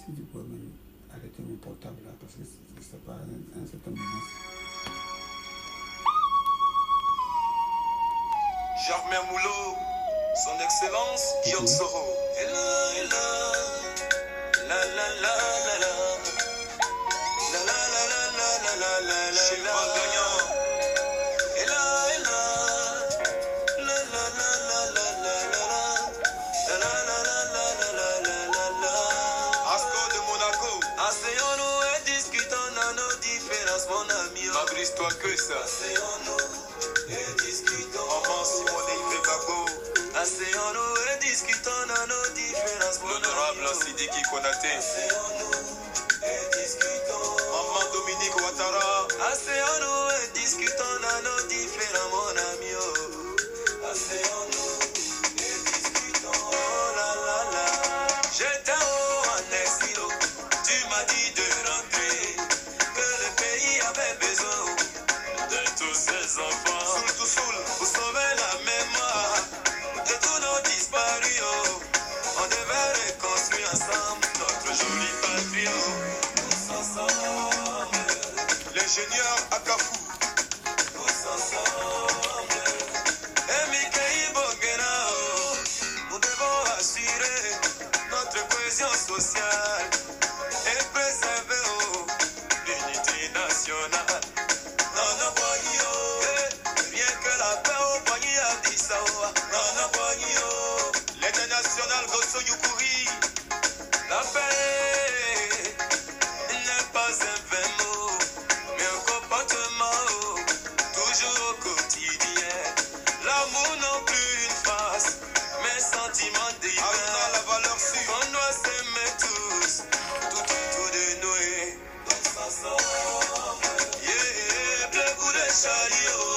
Si tu peux même arrêter mon portable là, parce que c'est pas un certain moment. Germain Moulot, son excellence, Guillaume Soro. Et là, la la la la la. La la la la la la la la la. Chez moi gagnant. Et là, la la la la la la la. La la la la la la la la la. Asco de Monaco. Asseyons-nous et discutons dans nos différences, mon ami. M'abrise-toi que ça. Asseyons-nous et discutons. Maman Simone Ibekabo. Asseyons-nous et discutons dans nos différences, mon ami. L'honorable Sidiki Konaté. Asseyons-nous et discutons. Maman Dominique Ouattara. Asseyons-nous et discutons dans nos différents, mon ami. Asseyons-nous et discutons. Oh la la la. J'étais en exil. Tu m'as dit de rentrer. Que le pays avait besoin de tous ses enfants. Pour sauver la mémoire de tous nos disparus. On devait reconstruire ensemble notre jolie patrie. Tous ensemble. L'ingénieur Akafou. Tous ensemble. Et Mikei Bogena. Nous devons assurer notre cohésion sociale et préserver l'unité nationale. Non, non, boyo. Rien que la paix au Boigny a dit ça. Non, non, boyo. L'international Gosso Yukuri. La paix n'est pas un vain mot, mais un comportement toujours au quotidien. L'amour non plus une face, mais sentiment divin. La valeur sûre. On doit s'aimer tous, tout autour de nous et tous ensemble. Yeah, bleu de chariot.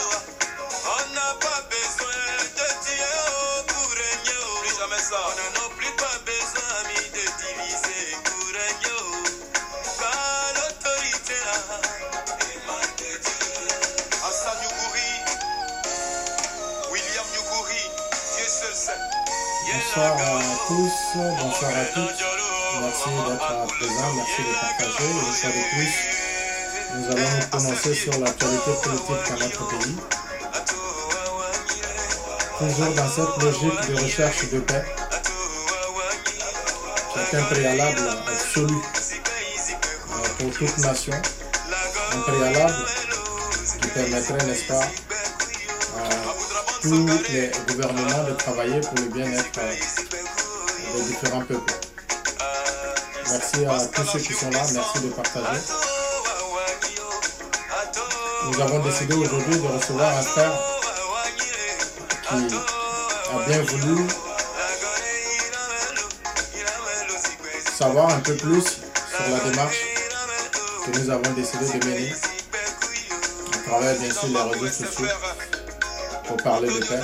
On n'a pas besoin de Dieu pour régner. Plus jamais ça. On n'a plus pas besoin, amis, de diviser pour régner. Car l'autorité là émane de Dieu. Hassan Yuguri, William Yuguri, Dieu seul sait. Bonsoir à tous, bonsoir à toutes. Merci d'être présents, merci de partager. Une fois de plus, nous allons nous prononcer sur l'actualité politique dans notre pays. Toujours dans cette logique de recherche de paix, qui est un préalable absolu pour toute nation. Un préalable qui permettrait, n'est-ce pas, à tous les gouvernements de travailler pour le bien-être des différents peuples. Merci à tous ceux qui sont là, merci de partager. Nous avons décidé aujourd'hui de recevoir un frère qui a bien voulu savoir un peu plus sur la démarche que nous avons décidé de mener à travers bien sûr les réseaux sociaux pour parler de paix,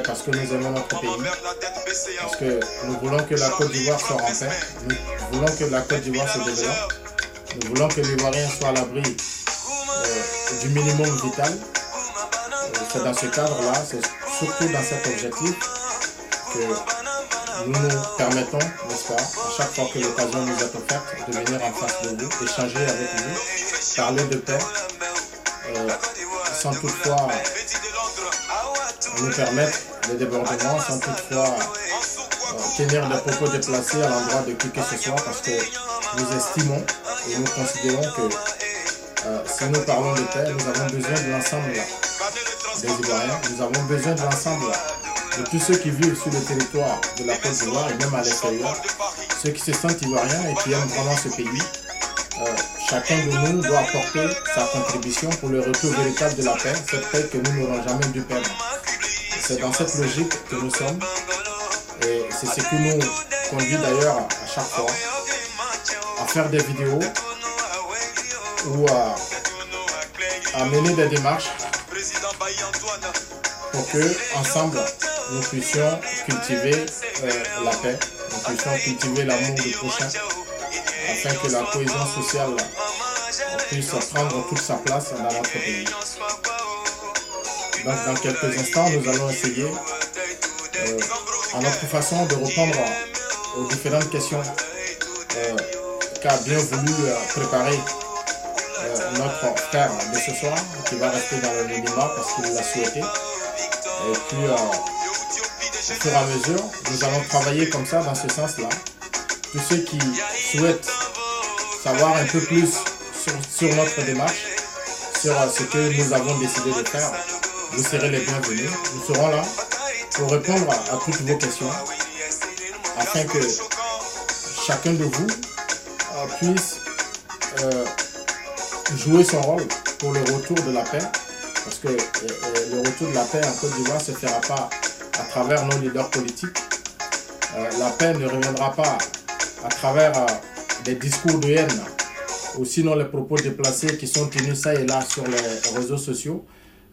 parce que nous aimons notre pays, parce que nous voulons que la Côte d'Ivoire soit en paix, nous voulons que la Côte d'Ivoire se développe, nous voulons que l'Ivoirien soit à l'abri du minimum vital. C'est dans ce cadre-là, c'est surtout dans cet objectif que nous nous permettons, n'est-ce pas, à chaque fois que l'occasion nous est offerte, de venir en face de vous, échanger avec vous, parler de paix, sans toutefois nous permettre des débordements, sans toutefois tenir des propos déplacés à l'endroit de qui que ce soit, parce que nous estimons et nous considérons que si nous parlons de paix, nous avons besoin de l'ensemble des Ivoiriens, nous avons besoin de l'ensemble de tous ceux qui vivent sur le territoire de la Côte d'Ivoire et même à l'extérieur, ceux qui se sentent Ivoiriens et qui aiment vraiment ce pays. Chacun de nous doit apporter sa contribution pour le retour véritable de la paix, cette paix que nous n'aurons jamais dû perdre. C'est dans cette logique que nous sommes et c'est ce qui nous conduit d'ailleurs à chaque fois à faire des vidéos ou à mener des démarches pour que ensemble nous puissions cultiver la paix, nous puissions cultiver l'amour du prochain, afin que la cohésion sociale puisse prendre toute sa place dans notre pays. Donc dans quelques instants, nous allons essayer à notre façon de répondre aux différentes questions qu'a bien voulu préparer notre frère de ce soir, qui va rester dans le minima parce qu'il l'a souhaité. Et puis, au fur et à mesure, nous allons travailler comme ça, dans ce sens-là. Tous ceux qui souhaitent savoir un peu plus sur notre démarche, sur ce que nous avons décidé de faire, vous serez les bienvenus. Nous serons là pour répondre à toutes vos questions, afin que chacun de vous puisse jouer son rôle pour le retour de la paix, parce que le retour de la paix en Côte d'Ivoire ne se fera pas à travers nos leaders politiques. La paix ne reviendra pas à travers des discours de haine, ou sinon les propos déplacés qui sont tenus ça et là sur les réseaux sociaux,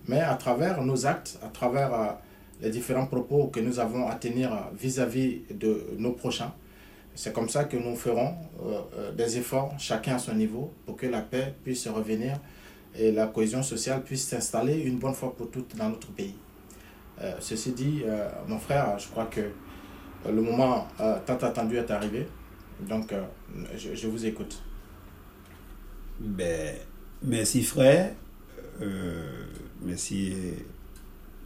mais à travers nos actes, à travers les différents propos que nous avons à tenir vis-à-vis de nos prochains. C'est comme ça que nous ferons des efforts, chacun à son niveau, pour que la paix puisse revenir et la cohésion sociale puisse s'installer une bonne fois pour toutes dans notre pays. Ceci dit, mon frère, je crois que le moment tant attendu est arrivé, donc je vous écoute. Ben, merci frère, merci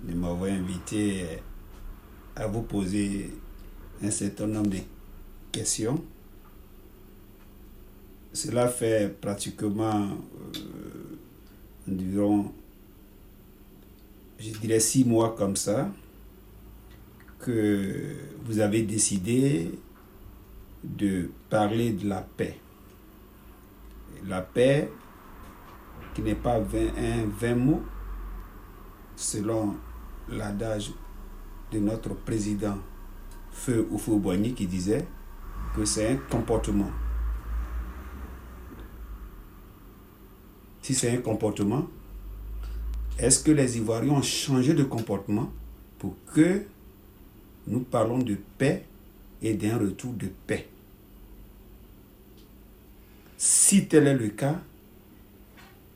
de m'avoir invité à vous poser un certain nombre de questions. Cela fait pratiquement environ, je dirais 6 mois comme ça, que vous avez décidé de parler de la paix. La paix qui n'est pas un vain mot, selon l'adage de notre président Feu Houphouët-Boigny qui disait que c'est un comportement. Si c'est un comportement, est-ce que les Ivoiriens ont changé de comportement pour que nous parlons de paix et d'un retour de paix? Si tel est le cas,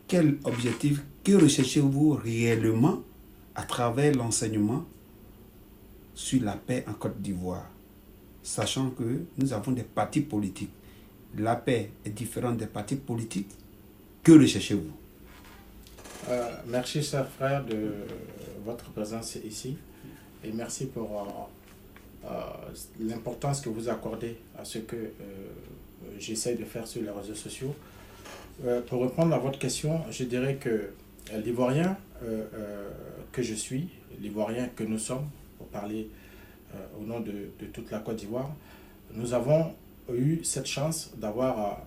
quel objectif, que recherchez-vous réellement à travers l'enseignement sur la paix en Côte d'Ivoire, sachant que nous avons des partis politiques. La paix est différente des partis politiques. Que recherchez-vous? Merci, cher frère, de votre présence ici. Et merci pour l'importance que vous accordez à ce que j'essaie de faire sur les réseaux sociaux. Pour répondre à votre question, je dirais que l'Ivoirien que je suis, l'Ivoirien que nous sommes, pour parler au nom de toute la Côte d'Ivoire, nous avons eu cette chance d'avoir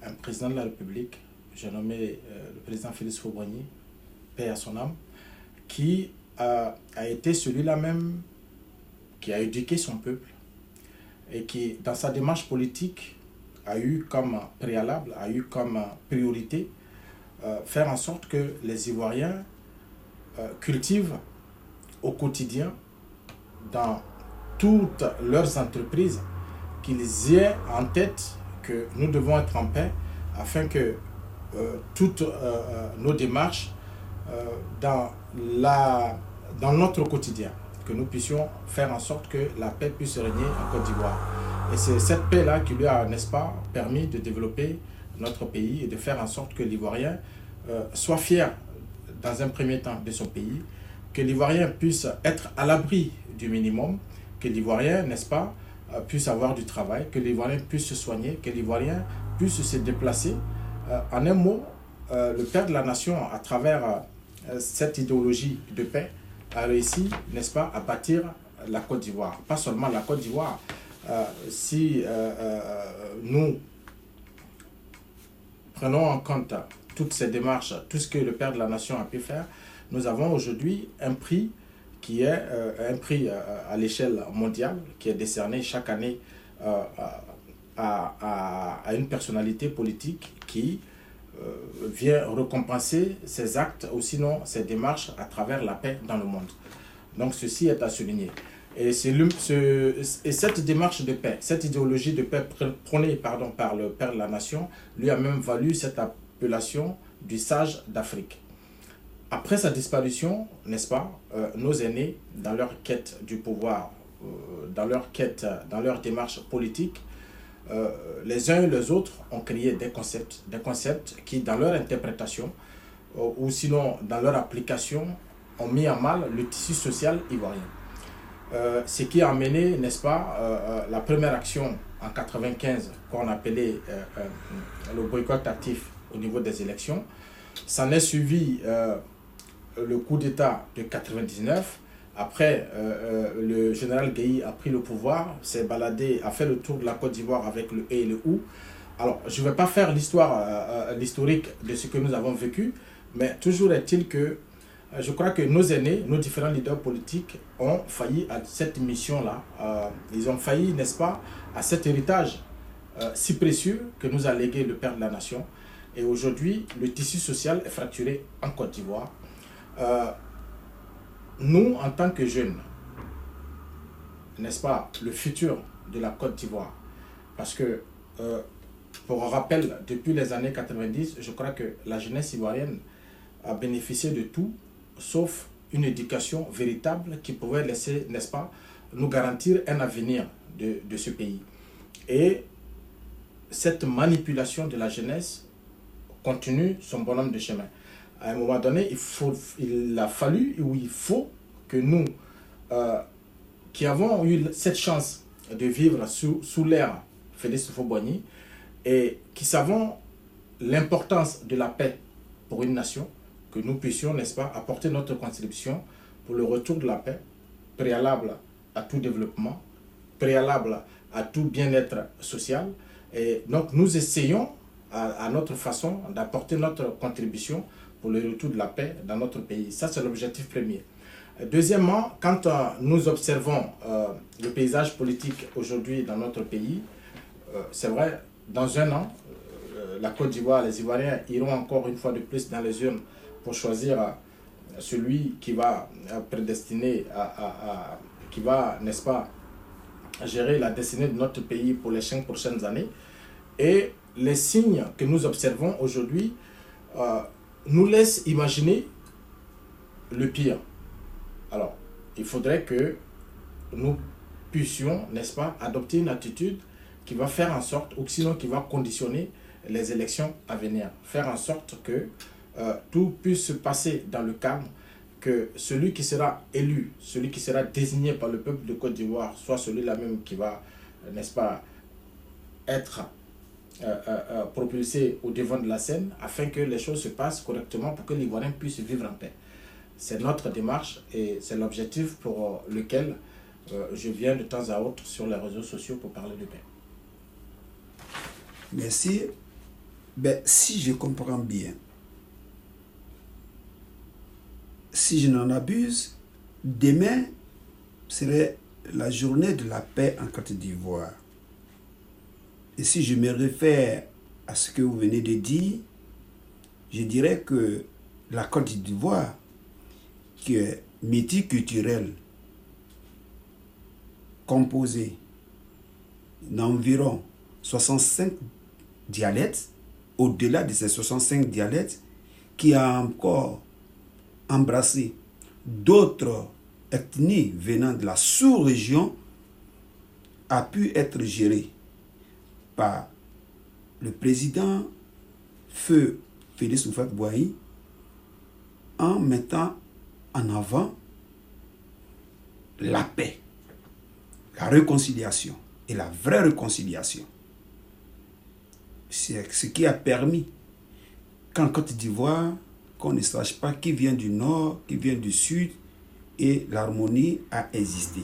un président de la République, j'ai nommé le président Félix Houphouët-Boigny, paix à son âme, qui a été celui-là même qui a éduqué son peuple et qui, dans sa démarche politique, a eu comme préalable, a eu comme priorité faire en sorte que les Ivoiriens cultivent au quotidien, dans toutes leurs entreprises, qu'ils aient en tête que nous devons être en paix afin que toutes nos démarches dans notre quotidien, que nous puissions faire en sorte que la paix puisse régner en Côte d'Ivoire. Et c'est cette paix-là qui lui a, n'est-ce pas, permis de développer notre pays et de faire en sorte que l'Ivoirien soit fier, dans un premier temps, de son pays, que l'Ivoirien puisse être à l'abri du minimum, que l'Ivoirien, n'est-ce pas, puisse avoir du travail, que l'Ivoirien puisse se soigner, que l'Ivoirien puisse se déplacer. En un mot, le père de la nation, à travers cette idéologie de paix, a réussi, n'est-ce pas, à bâtir la Côte d'Ivoire. Pas seulement la Côte d'Ivoire. Si nous prenons en compte toutes ces démarches, tout ce que le père de la nation a pu faire, nous avons aujourd'hui un prix qui est un prix à l'échelle mondiale, qui est décerné chaque année à une personnalité politique qui vient récompenser ses actes ou sinon ses démarches à travers la paix dans le monde. Donc ceci est à souligner. Et cette démarche de paix, cette idéologie de paix prônée par le père de la nation, lui a même valu cette appellation du sage d'Afrique. Après sa disparition, n'est-ce pas, nos aînés, dans leur quête du pouvoir, dans leur démarche politique, les uns et les autres ont créé des concepts qui, dans leur interprétation, ou sinon dans leur application, ont mis à mal le tissu social ivoirien. Ce qui a amené, n'est-ce pas, la première action en 1995 qu'on appelait le boycott actif au niveau des élections. S'en est suivi le coup d'État de 1999. Après, le général Gueye a pris le pouvoir, s'est baladé, a fait le tour de la Côte d'Ivoire avec le et le ou. Alors, je ne vais pas faire l'historique de ce que nous avons vécu, mais toujours est-il que je crois que nos aînés, nos différents leaders politiques ont failli à cette mission-là. Ils ont failli, n'est-ce pas, à cet héritage si précieux que nous a légué le père de la nation. Et aujourd'hui, le tissu social est fracturé en Côte d'Ivoire. Nous, en tant que jeunes, n'est-ce pas, le futur de la Côte d'Ivoire, parce que, pour rappel, depuis les années 90, je crois que la jeunesse ivoirienne a bénéficié de tout, sauf une éducation véritable qui pouvait laisser, n'est-ce pas, nous garantir un avenir de ce pays. Et cette manipulation de la jeunesse continue son bonhomme de chemin. À un moment donné, il a fallu, ou il faut que nous, qui avons eu cette chance de vivre sous l'ère Félix Houphouët-Boigny et qui savons l'importance de la paix pour une nation, que nous puissions, n'est-ce pas, apporter notre contribution pour le retour de la paix, préalable à tout développement, préalable à tout bien-être social. Et donc, nous essayons à notre façon d'apporter notre contribution pour le retour de la paix dans notre pays. Ça, c'est l'objectif premier. Deuxièmement, quand nous observons le paysage politique aujourd'hui dans notre pays, c'est vrai, dans un an, la Côte d'Ivoire, les Ivoiriens iront encore une fois de plus dans les urnes pour choisir celui qui va prédestiner, qui va, n'est-ce pas, gérer la destinée de notre pays pour les 5 prochaines années. Et les signes que nous observons aujourd'hui nous laissent imaginer le pire. Alors, il faudrait que nous puissions, n'est-ce pas, adopter une attitude qui va faire en sorte, ou sinon qui va conditionner les élections à venir. Faire en sorte que tout puisse se passer dans le calme, que celui qui sera élu, celui qui sera désigné par le peuple de Côte d'Ivoire, soit celui-là même qui va, n'est-ce pas, être propulsé au devant de la scène, afin que les choses se passent correctement pour que l'Ivoirien puisse vivre en paix. C'est notre démarche et c'est l'objectif pour lequel je viens de temps à autre sur les réseaux sociaux pour parler de paix. Merci. Ben, si je comprends bien, si je n'en abuse, demain serait la journée de la paix en Côte d'Ivoire. Et si je me réfère à ce que vous venez de dire, je dirais que la Côte d'Ivoire, qui est multiculturelle, composée d'environ 65 dialectes, au-delà de ces 65 dialectes, qui a encore embrassé d'autres ethnies venant de la sous-région, a pu être gérée par le président Feu Félix Houphouët-Boigny en mettant en avant la paix, la réconciliation et la vraie réconciliation. C'est ce qui a permis qu'en Côte d'Ivoire, qu'on ne sache pas qui vient du nord, qui vient du sud, et l'harmonie a existé.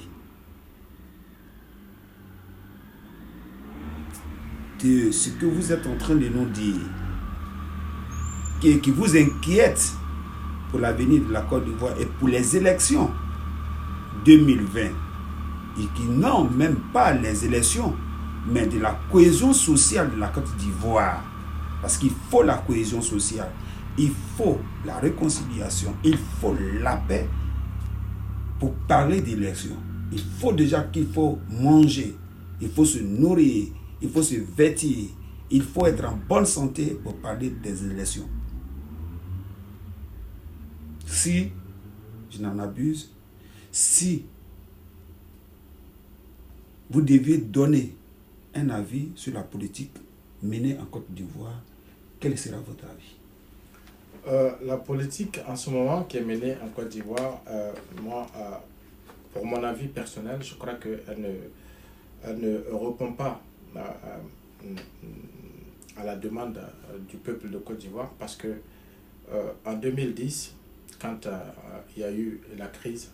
De ce que vous êtes en train de nous dire, qui vous inquiète pour l'avenir de la Côte d'Ivoire et pour les élections 2020, et qui n'ont même pas les élections, mais de la cohésion sociale de la Côte d'Ivoire. Parce qu'il faut la cohésion sociale, il faut la réconciliation, il faut la paix pour parler d'élections. Il faut déjà qu'il faut manger, il faut se nourrir, il faut se vêtir, il faut être en bonne santé pour parler des élections. Si je n'en abuse, si vous deviez donner un avis sur la politique menée en Côte d'Ivoire. Quel sera votre avis? La politique en ce moment qui est menée en Côte d'Ivoire, moi, pour mon avis personnel, je crois qu'elle ne répond pas à la demande du peuple de Côte d'Ivoire parce que en 2010, quand il y a eu la crise,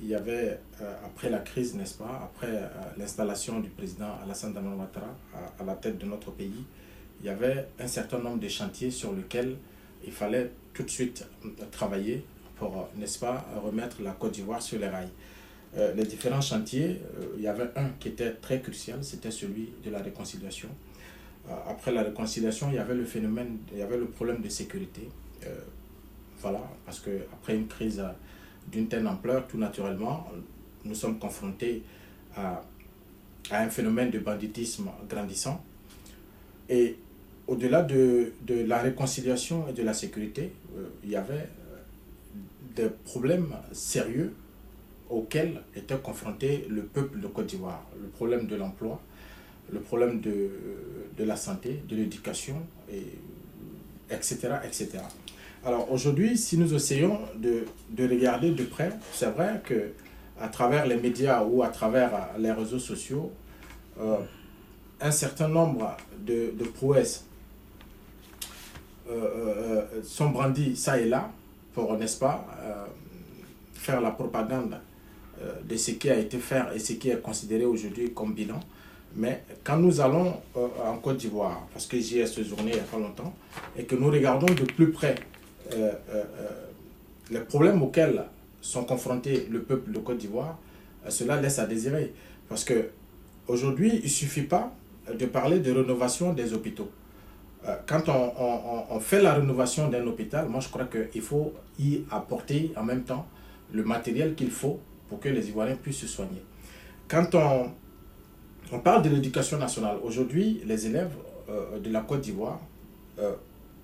il y avait, après la crise, n'est-ce pas, après l'installation du président Alassane Dramane Ouattara à la tête de notre pays, il y avait un certain nombre de chantiers sur lesquels il fallait tout de suite travailler pour, n'est-ce pas, remettre la Côte d'Ivoire sur les rails. Les différents chantiers, il y avait un qui était très crucial, c'était celui de la réconciliation. Après la réconciliation, il y avait le problème de sécurité. Voilà, parce qu'après une crise d'une telle ampleur, tout naturellement, nous sommes confrontés à un phénomène de banditisme grandissant. Et au-delà de la réconciliation et de la sécurité, il y avait des problèmes sérieux auxquels était confronté le peuple de Côte d'Ivoire. Le problème de l'emploi, le problème de la santé, de l'éducation, etc., etc. Alors aujourd'hui, si nous essayons de regarder de près, c'est vrai qu'à travers les médias ou à travers les réseaux sociaux, un certain nombre de prouesses sont brandies ça et là pour, n'est-ce pas, faire la propagande de ce qui a été fait et ce qui est considéré aujourd'hui comme bilan. Mais quand nous allons en Côte d'Ivoire, parce que j'y ai séjourné il n'y a pas longtemps, et que nous regardons de plus près les problèmes auxquels sont confrontés le peuple de Côte d'Ivoire, cela laisse à désirer. Parce qu'aujourd'hui, il ne suffit pas de parler de rénovation des hôpitaux. Quand on fait la rénovation d'un hôpital, moi je crois qu'il faut y apporter en même temps le matériel qu'il faut pour que les Ivoiriens puissent se soigner. Quand on parle de l'éducation nationale, aujourd'hui, les élèves de la Côte d'Ivoire,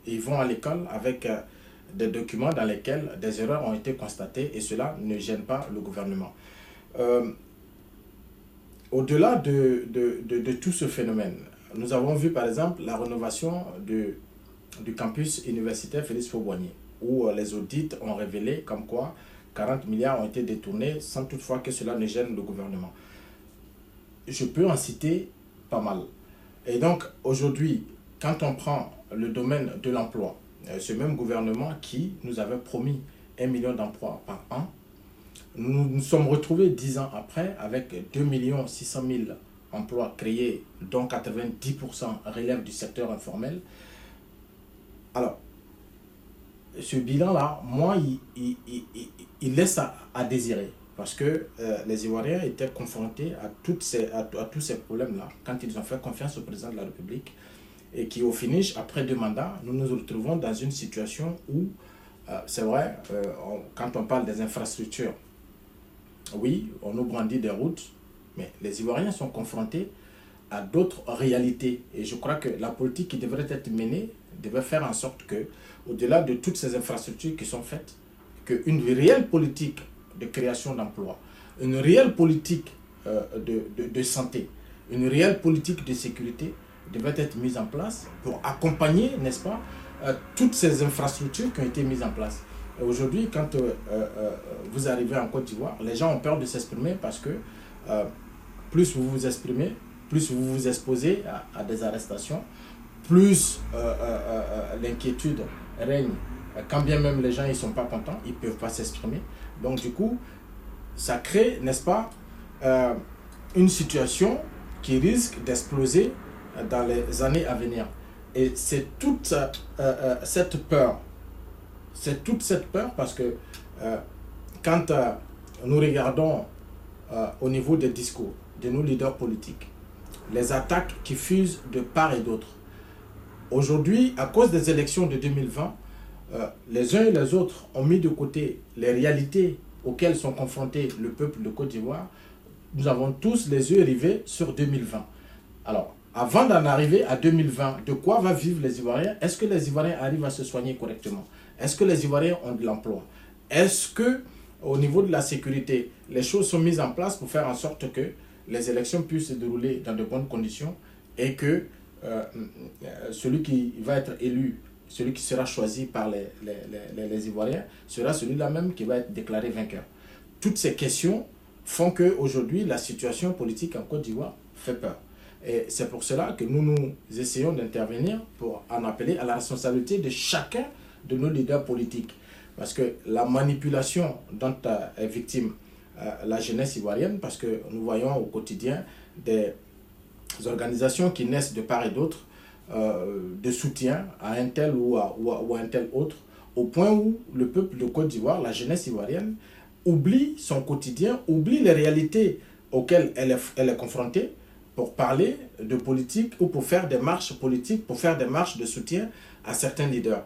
ils vont à l'école avec des documents dans lesquels des erreurs ont été constatées et cela ne gêne pas le gouvernement. Au-delà de tout ce phénomène, nous avons vu par exemple la rénovation du campus universitaire Félix Faure-Boigny, où les audits ont révélé comme quoi 40 milliards ont été détournés sans toutefois que cela ne gêne le gouvernement. Je peux en citer pas mal. Et donc aujourd'hui, quand on prend le domaine de l'emploi, ce même gouvernement qui nous avait promis 1 million d'emplois par an, nous nous sommes retrouvés 10 ans après avec 2 600 000 emplois créés, dont 90% relèvent du secteur informel. Alors, ce bilan-là, moi, il laisse à désirer. Parce que les Ivoiriens étaient confrontés à tous ces problèmes-là quand ils ont fait confiance au président de la République et qui, au finish, après 2 mandats, nous nous retrouvons dans une situation où, c'est vrai, quand on parle des infrastructures, oui, on nous brandit des routes, mais les Ivoiriens sont confrontés à d'autres réalités. Et je crois que la politique qui devrait être menée devrait faire en sorte que, au-delà de toutes ces infrastructures qui sont faites, qu'une réelle politique de création d'emplois, une réelle politique de santé, une réelle politique de sécurité devrait être mise en place pour accompagner, n'est-ce pas, toutes ces infrastructures qui ont été mises en place. Aujourd'hui, quand vous arrivez en Côte d'Ivoire, les gens ont peur de s'exprimer parce que plus vous vous exprimez, plus vous vous exposez à des arrestations, plus l'inquiétude règne. Quand bien même les gens ne sont pas contents, ils ne peuvent pas s'exprimer. Donc du coup, ça crée, n'est-ce pas, une situation qui risque d'exploser dans les années à venir. Et c'est toute cette peur. C'est toute cette peur parce que quand nous regardons au niveau des discours de nos leaders politiques, les attaques qui fusent de part et d'autre. Aujourd'hui, à cause des élections de 2020, les uns et les autres ont mis de côté les réalités auxquelles sont confrontés le peuple de Côte d'Ivoire. Nous avons tous les yeux rivés sur 2020. Alors, avant d'en arriver à 2020, de quoi va vivre les Ivoiriens? Est-ce que les Ivoiriens arrivent à se soigner correctement? Est-ce que les Ivoiriens ont de l'emploi? Est-ce que, au niveau de la sécurité, les choses sont mises en place pour faire en sorte que les élections puissent se dérouler dans de bonnes conditions et que celui qui va être élu, celui qui sera choisi par les Ivoiriens, sera celui-là même qui va être déclaré vainqueur. Toutes ces questions font qu'aujourd'hui, la situation politique en Côte d'Ivoire fait peur. Et c'est pour cela que nous essayons d'intervenir pour en appeler à la responsabilité de chacun de nos leaders politiques. Parce que la manipulation dont est victime la jeunesse ivoirienne, parce que nous voyons au quotidien des organisations qui naissent de part et d'autre de soutien à un tel ou à un tel autre, au point où le peuple de Côte d'Ivoire, la jeunesse ivoirienne, oublie son quotidien, oublie les réalités auxquelles elle est confrontée pour parler de politique ou pour faire des marches politiques, pour faire des marches de soutien à certains leaders.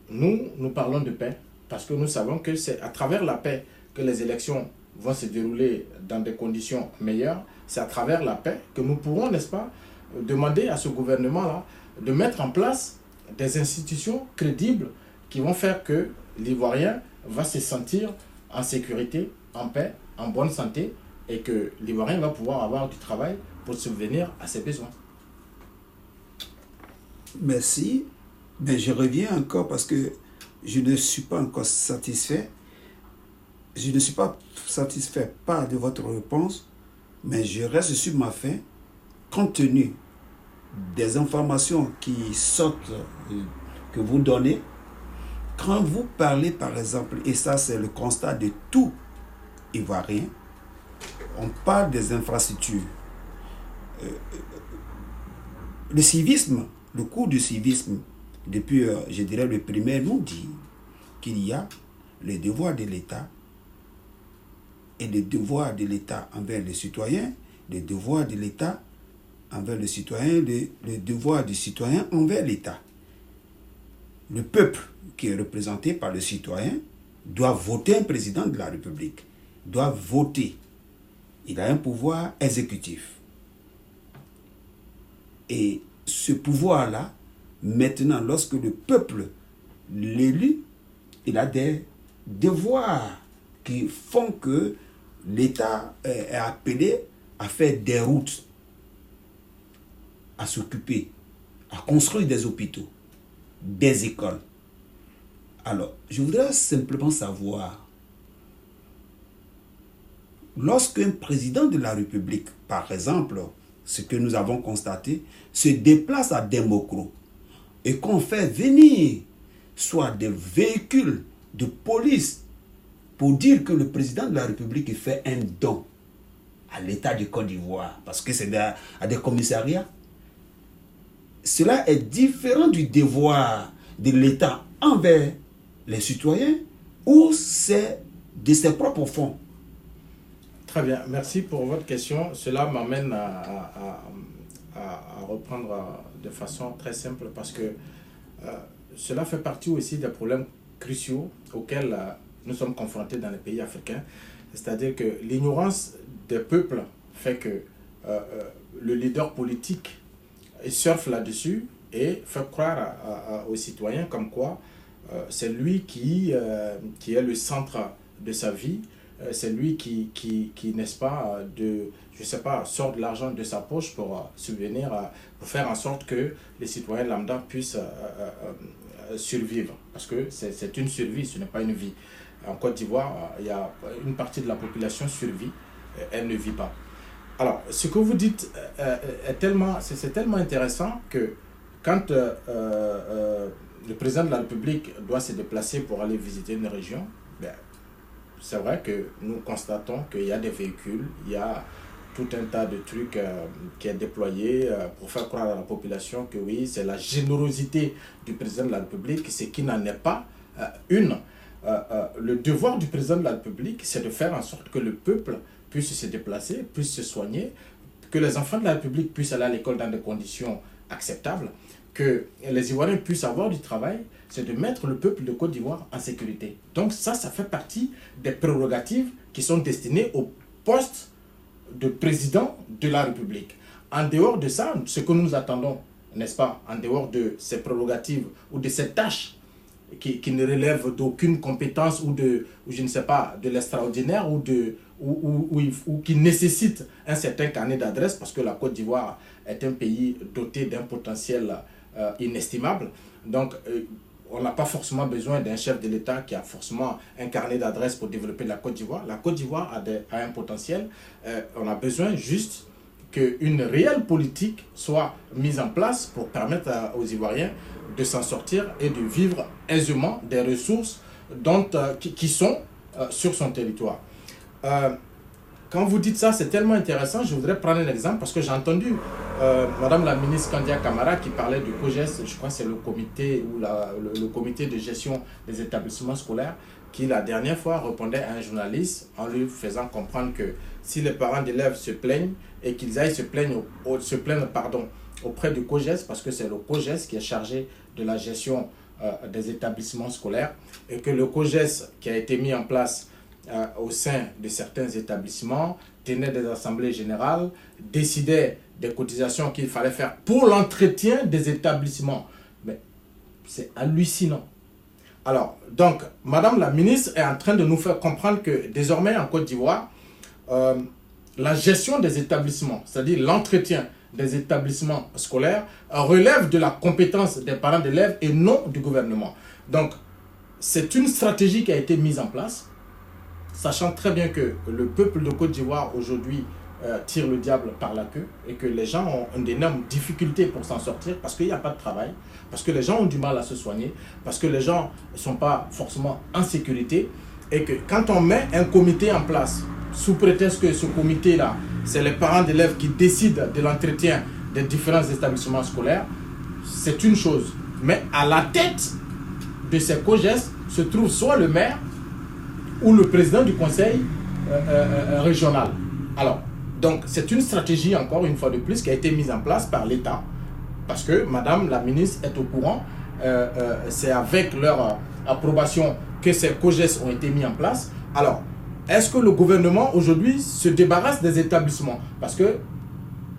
Nous parlons de paix parce que nous savons que c'est à travers la paix que les élections vont se dérouler dans des conditions meilleures. C'est à travers la paix que nous pourrons, n'est-ce pas, demander à ce gouvernement-là de mettre en place des institutions crédibles qui vont faire que l'Ivoirien va se sentir en sécurité, en paix, en bonne santé et que l'Ivoirien va pouvoir avoir du travail pour subvenir à ses besoins. Merci, mais je reviens encore parce que je ne suis pas encore satisfait. Je ne suis pas satisfait pas de votre réponse, mais je reste sur ma faim compte tenu des informations qui sortent, que vous donnez. Quand vous parlez par exemple, et ça c'est le constat de tout Ivoirien, on parle des infrastructures. Le civisme, le cours du civisme, depuis, je dirais, le primaire, nous dit qu'il y a les devoirs de l'État et les devoirs de l'État envers les citoyens, les devoirs de l'État envers les citoyens, les devoirs du citoyen envers l'État. Le peuple qui est représenté par le citoyen doit voter un président de la République, doit voter. Il a un pouvoir exécutif. Et ce pouvoir-là, maintenant, lorsque le peuple l'élit, il a des devoirs qui font que l'État est appelé à faire des routes, à s'occuper, à construire des hôpitaux, des écoles. Alors, je voudrais simplement savoir, lorsqu'un président de la République, par exemple, ce que nous avons constaté, se déplace à Demokro et qu'on fait venir soit des véhicules de police pour dire que le président de la République fait un don à l'État du Côte d'Ivoire, parce que c'est à des commissariats. Cela est différent du devoir de l'État envers les citoyens ou c'est de ses propres fonds? Très bien, merci pour votre question. Cela m'amène à reprendre de façon très simple parce que cela fait partie aussi des problèmes cruciaux auxquels nous sommes confrontés dans les pays africains. C'est-à-dire que l'ignorance des peuples fait que le leader politique surfe là-dessus et fait croire aux citoyens comme quoi c'est lui qui est le centre de sa vie. C'est lui qui n'est-ce pas, sort de l'argent de sa poche pour subvenir, pour faire en sorte que les citoyens lambda puissent survivre. Parce que c'est une survie, ce n'est pas une vie. En Côte d'Ivoire, il y a une partie de la population survit, elle ne vit pas. Alors, ce que vous dites c'est tellement intéressant que quand le président de la République doit se déplacer pour aller visiter une région, c'est vrai que nous constatons qu'il y a des véhicules, il y a tout un tas de trucs qui est déployé pour faire croire à la population que oui, c'est la générosité du président de la République, ce qui n'en est pas une. Le devoir du président de la République, c'est de faire en sorte que le peuple puisse se déplacer, puisse se soigner, que les enfants de la République puissent aller à l'école dans des conditions acceptables, que les Ivoiriens puissent avoir du travail, c'est de mettre le peuple de Côte d'Ivoire en sécurité. Donc ça fait partie des prérogatives qui sont destinées au poste de président de la République. En dehors de ça, ce que nous attendons, n'est-ce pas, en dehors de ces prérogatives ou de ces tâches qui ne relèvent d'aucune compétence ou je ne sais pas, de l'extraordinaire ou qui nécessitent un certain carnet d'adresses, parce que la Côte d'Ivoire est un pays doté d'un potentiel inestimable. Donc, on n'a pas forcément besoin d'un chef de l'État qui a forcément un carnet d'adresses pour développer la Côte d'Ivoire. La Côte d'Ivoire a un potentiel. On a besoin juste qu'une réelle politique soit mise en place pour permettre aux Ivoiriens de s'en sortir et de vivre aisément des ressources qui sont sur son territoire. Quand vous dites ça, c'est tellement intéressant. Je voudrais prendre un exemple parce que j'ai entendu Madame la ministre Kandia Camara qui parlait du COGES, je crois que c'est le comité ou le comité de gestion des établissements scolaires, qui la dernière fois répondait à un journaliste en lui faisant comprendre que si les parents d'élèves se plaignent et qu'ils aillent se plaindre auprès du COGES, parce que c'est le COGES qui est chargé de la gestion des établissements scolaires, et que le COGES qui a été mis en place au sein de certains établissements tenait des assemblées générales, décidait des cotisations qu'il fallait faire pour l'entretien des établissements. Mais c'est hallucinant. Alors, donc, Madame la ministre est en train de nous faire comprendre que désormais en Côte d'Ivoire, la gestion des établissements, c'est-à-dire l'entretien des établissements scolaires, relève de la compétence des parents d'élèves et non du gouvernement. Donc, c'est une stratégie qui a été mise en place, sachant très bien que le peuple de Côte d'Ivoire aujourd'hui tire le diable par la queue et que les gens ont d'énormes difficultés pour s'en sortir parce qu'il n'y a pas de travail, parce que les gens ont du mal à se soigner, parce que les gens ne sont pas forcément en sécurité, et que quand on met un comité en place, sous prétexte que ce comité-là, c'est les parents d'élèves qui décident de l'entretien des différents établissements scolaires, c'est une chose. Mais à la tête de ces COGES se trouve soit le maire ou le président du conseil régional. Alors, donc c'est une stratégie, encore une fois de plus, qui a été mise en place par l'État, parce que Madame la ministre est au courant, c'est avec leur approbation que ces COGES ont été mis en place. Alors, est-ce que le gouvernement aujourd'hui se débarrasse des établissements? Parce que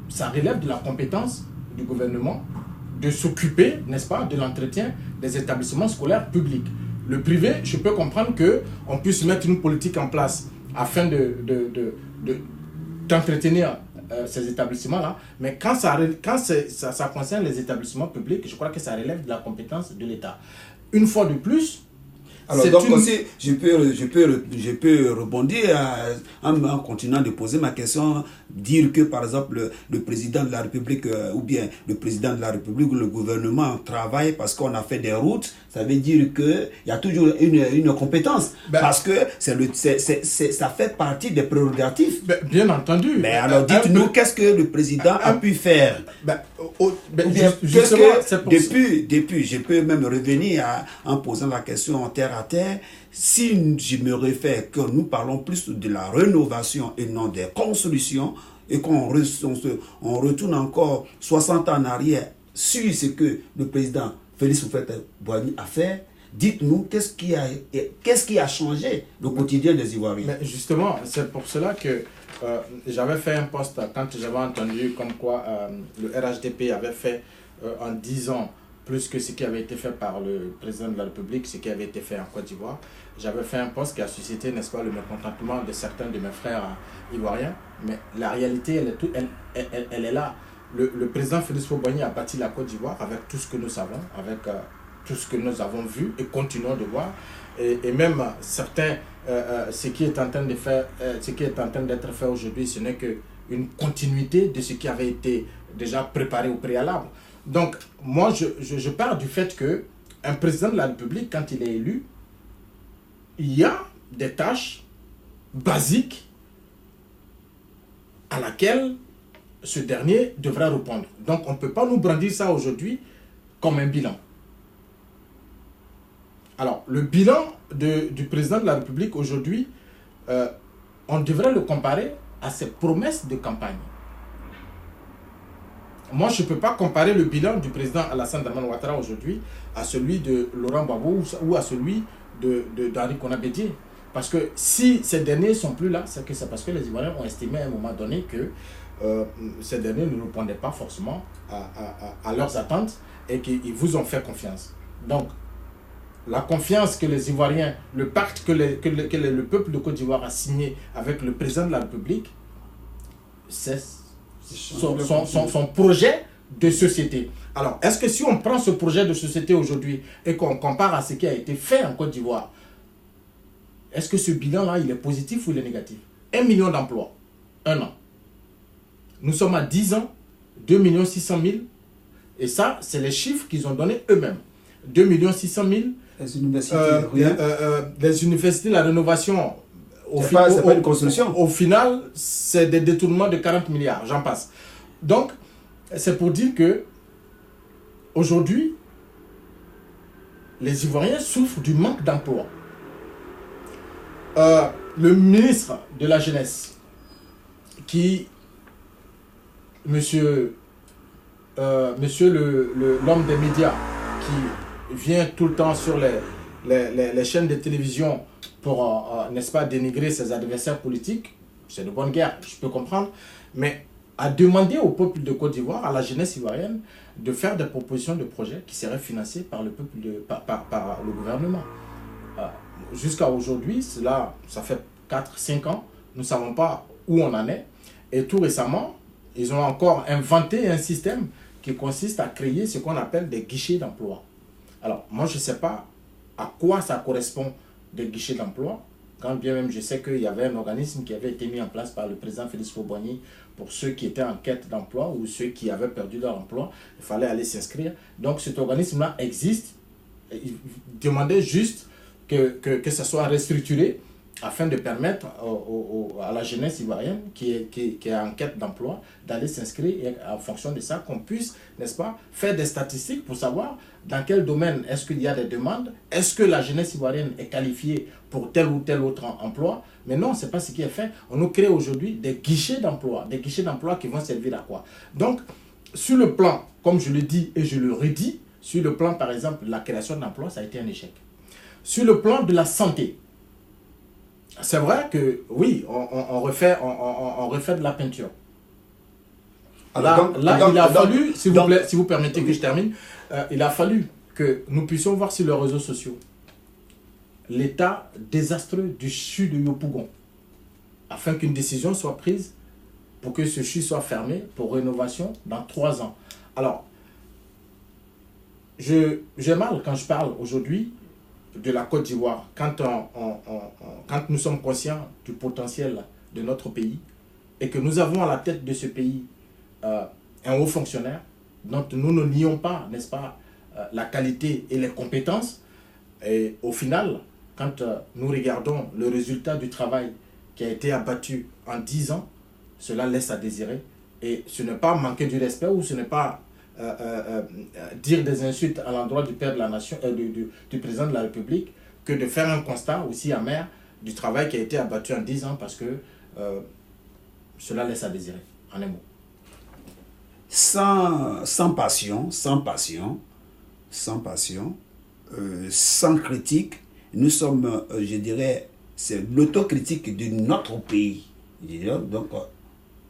ça relève de la compétence du gouvernement de s'occuper, n'est-ce pas, de l'entretien des établissements scolaires publics. Le privé, je peux comprendre qu'on puisse mettre une politique en place afin d'entretenir ces établissements-là, mais quand ça concerne les établissements publics, je crois que ça relève de la compétence de l'État. Une fois de plus, alors donc aussi, je peux rebondir en continuant de poser ma question, dire que par exemple le président de la République ou bien le président de la République ou le gouvernement travaille parce qu'on a fait des routes, ça veut dire qu'il y a toujours une compétence, parce que ça fait partie des prérogatives. Bien entendu. Mais alors dites-nous, qu'est-ce que le président a pu faire? Depuis, je peux même revenir en posant la question en terre à terre. Si je me réfère que nous parlons plus de la rénovation et non des constructions, et qu'on retourne encore 60 ans en arrière sur ce que le président Félix Houphouët-Boigny a fait, dites-nous qu'est-ce qui a changé le quotidien des Ivoiriens. Mais justement, c'est pour cela que j'avais fait un post quand j'avais entendu comme quoi le RHDP avait fait en 10 ans plus que ce qui avait été fait par le président de la République, ce qui avait été fait en Côte d'Ivoire. J'avais fait un post qui a suscité, n'est-ce pas, le mécontentement de certains de mes frères ivoiriens. Mais la réalité, elle est là. Le président Félix Houphouët-Boigny a bâti la Côte d'Ivoire avec tout ce que nous savons, avec tout ce que nous avons vu et continuons de voir. Et même certains, ce qui est en train d'être fait aujourd'hui, ce n'est qu'une continuité de ce qui avait été déjà préparé au préalable. Donc, moi, je pars du fait qu'un président de la République, quand il est élu, il y a des tâches basiques à laquelle ce dernier devra répondre. Donc, on ne peut pas nous brandir ça aujourd'hui comme un bilan. Alors, le bilan du président de la République aujourd'hui, on devrait le comparer à ses promesses de campagne. Moi, je ne peux pas comparer le bilan du président Alassane Dramane Ouattara aujourd'hui à celui de Laurent Gbagbo ou à celui d'Henri Konan Bédié. Parce que si ces derniers ne sont plus là, c'est parce que les Ivoiriens ont estimé à un moment donné que ces derniers ne répondaient pas forcément à leurs attentes et qu'ils vous ont fait confiance. Donc, la confiance que les Ivoiriens, le pacte que le peuple de Côte d'Ivoire a signé avec le président de la République, c'est son projet de société. Alors, est-ce que si on prend ce projet de société aujourd'hui et qu'on compare à ce qui a été fait en Côte d'Ivoire, est-ce que ce bilan-là, il est positif ou il est négatif? 1 million d'emplois, 1 an. Nous sommes à 10 ans, 2 600 000. Et ça, c'est les chiffres qu'ils ont donnés eux-mêmes. 2 600 000. Les universités, les universités, la rénovation, c'est pas une construction. Au final, c'est des détournements de 40 milliards, j'en passe. Donc, c'est pour dire que aujourd'hui, les Ivoiriens souffrent du manque d'emploi. Le ministre de la Jeunesse, monsieur l'homme des médias, qui vient tout le temps sur les chaînes de télévision pour, n'est-ce pas, dénigrer ses adversaires politiques, c'est de bonne guerre, je peux comprendre, mais a demandé au peuple de Côte d'Ivoire, à la jeunesse ivoirienne, de faire des propositions de projets qui seraient financés par le peuple, par le gouvernement. Jusqu'à aujourd'hui, ça fait 4-5 ans, nous ne savons pas où on en est. Et tout récemment, ils ont encore inventé un système qui consiste à créer ce qu'on appelle des guichets d'emploi. Alors, moi, je ne sais pas à quoi ça correspond des guichets d'emploi, quand bien même je sais qu'il y avait un organisme qui avait été mis en place par le président Félix Faure-Boigny pour ceux qui étaient en quête d'emploi ou ceux qui avaient perdu leur emploi, il fallait aller s'inscrire. Donc, cet organisme-là existe. Il demandait juste que ça soit restructuré afin de permettre à la jeunesse ivoirienne qui est en quête d'emploi d'aller s'inscrire et en fonction de ça qu'on puisse, n'est-ce pas, faire des statistiques pour savoir dans quel domaine est-ce qu'il y a des demandes, est-ce que la jeunesse ivoirienne est qualifiée pour tel ou tel autre emploi. Mais non, ce n'est pas ce qui est fait. On nous crée aujourd'hui des guichets d'emploi qui vont servir à quoi? Donc, sur le plan, comme je le dis et je le redis, sur le plan, par exemple, de la création d'emplois, ça a été un échec. Sur le plan de la santé, c'est vrai que, oui, on refait de la peinture. Là, il a fallu, s'il vous plaît, si vous permettez que je termine, il a fallu que nous puissions voir sur les réseaux sociaux l'état désastreux du CHU de Yopougon, afin qu'une décision soit prise pour que ce CHU soit fermé pour rénovation dans 3 ans. Alors, j'ai mal quand je parle aujourd'hui de la Côte d'Ivoire, quand nous sommes conscients du potentiel de notre pays et que nous avons à la tête de ce pays un haut fonctionnaire dont nous ne nions pas, n'est-ce pas, la qualité et les compétences. Et au final, quand nous regardons le résultat du travail qui a été abattu en 10 ans, cela laisse à désirer. Et ce n'est pas manquer du respect ou ce n'est pas dire des insultes à l'endroit du père de la nation, du président de la République, que de faire un constat aussi amer du travail qui a été abattu en 10 ans, parce que cela laisse à désirer, en un mot. Sans passion, sans critique, nous sommes, je dirais, c'est l'autocritique de notre pays, donc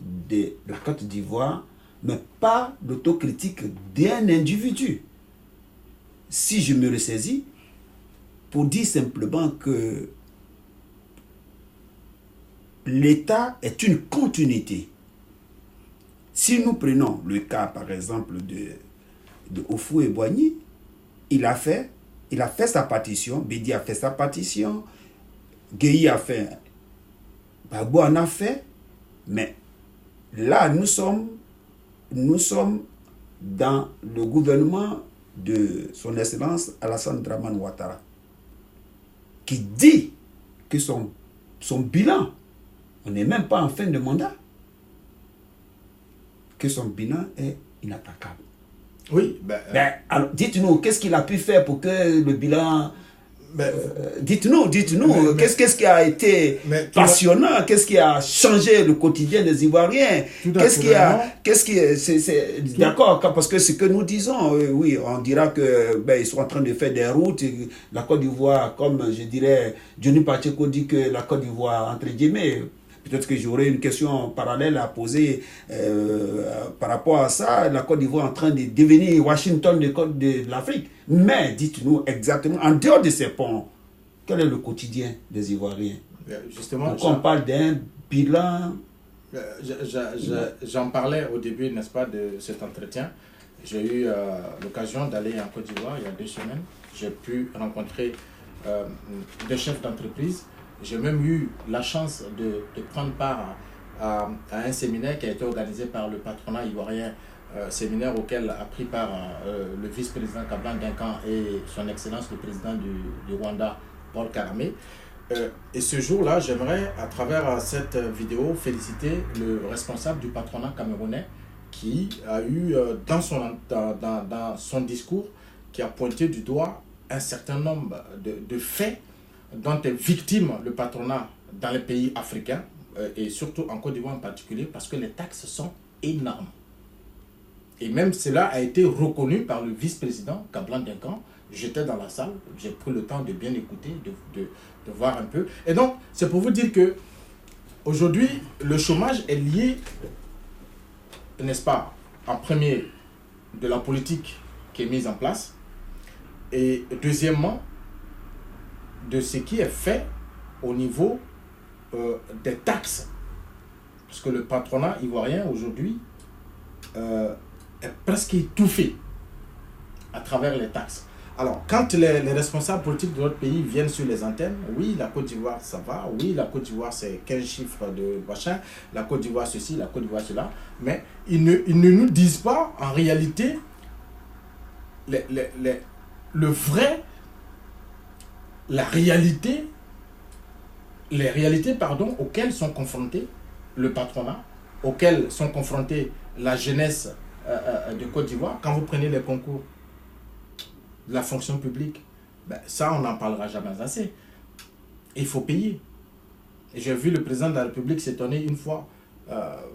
de la Côte d'Ivoire, mais pas l'autocritique d'un individu. Si je me ressaisis, pour dire simplement que l'État est une continuité. Si nous prenons le cas, par exemple, de Houphouët-Boigny, il a fait sa partition, Bédi a fait sa partition, Gueye a fait, Gbagbo en a fait, mais là, nous sommes dans le gouvernement de son Excellence Alassane Dramane Ouattara, qui dit que son bilan, on n'est même pas en fin de mandat, que son bilan est inattaquable. Oui, alors dites-nous, qu'est-ce qu'il a pu faire pour que le bilan... dites-nous, qu'est-ce qui a été passionnant, qu'est-ce qui a changé le quotidien des Ivoiriens, d'accord, parce que ce que nous disons, oui, on dira que ils sont en train de faire des routes, la Côte d'Ivoire, comme je dirais, Johnny Pacheco dit que la Côte d'Ivoire, entre guillemets, peut-être que j'aurai une question parallèle à poser par rapport à ça. La Côte d'Ivoire est en train de devenir Washington de l'Afrique. Mais dites-nous exactement, en dehors de ces ponts, quel est le quotidien des Ivoiriens? Justement, pourquoi on parle d'un bilan? J'en parlais au début, n'est-ce pas, de cet entretien. J'ai eu l'occasion d'aller en Côte d'Ivoire il y a 2 semaines. J'ai pu rencontrer des chefs d'entreprise. J'ai même eu la chance de prendre part à un séminaire qui a été organisé par le patronat ivoirien, séminaire auquel a pris part le vice-président Kablan Dinkan et son excellence le président du Rwanda, Paul Kagame. Et ce jour-là, j'aimerais, à travers cette vidéo, féliciter le responsable du patronat camerounais qui a eu, dans son discours, qui a pointé du doigt un certain nombre de faits dont est victime le patronat dans les pays africains, et surtout en Côte d'Ivoire en particulier, parce que les taxes sont énormes. Et même cela a été reconnu par le vice-président Kablan Dinkan. J'étais dans la salle, j'ai pris le temps de bien écouter, de voir un peu. Et donc, c'est pour vous dire que aujourd'hui, le chômage est lié, n'est-ce pas, en premier, de la politique qui est mise en place, et deuxièmement, de ce qui est fait au niveau des taxes. Parce que le patronat ivoirien aujourd'hui est presque étouffé à travers les taxes. Alors, quand les responsables politiques de notre pays viennent sur les antennes, oui, la Côte d'Ivoire, ça va, oui, la Côte d'Ivoire, c'est 15 chiffres de machin, la Côte d'Ivoire, ceci, la Côte d'Ivoire, cela, mais ils ne nous disent pas, en réalité, le vrai, les réalités auxquelles sont confrontés le patronat, auxquelles sont confrontés la jeunesse de Côte d'Ivoire. Quand vous prenez les concours de la fonction publique, ben ça, on n'en parlera jamais assez. Il faut payer. J'ai vu le président de la République s'étonner une fois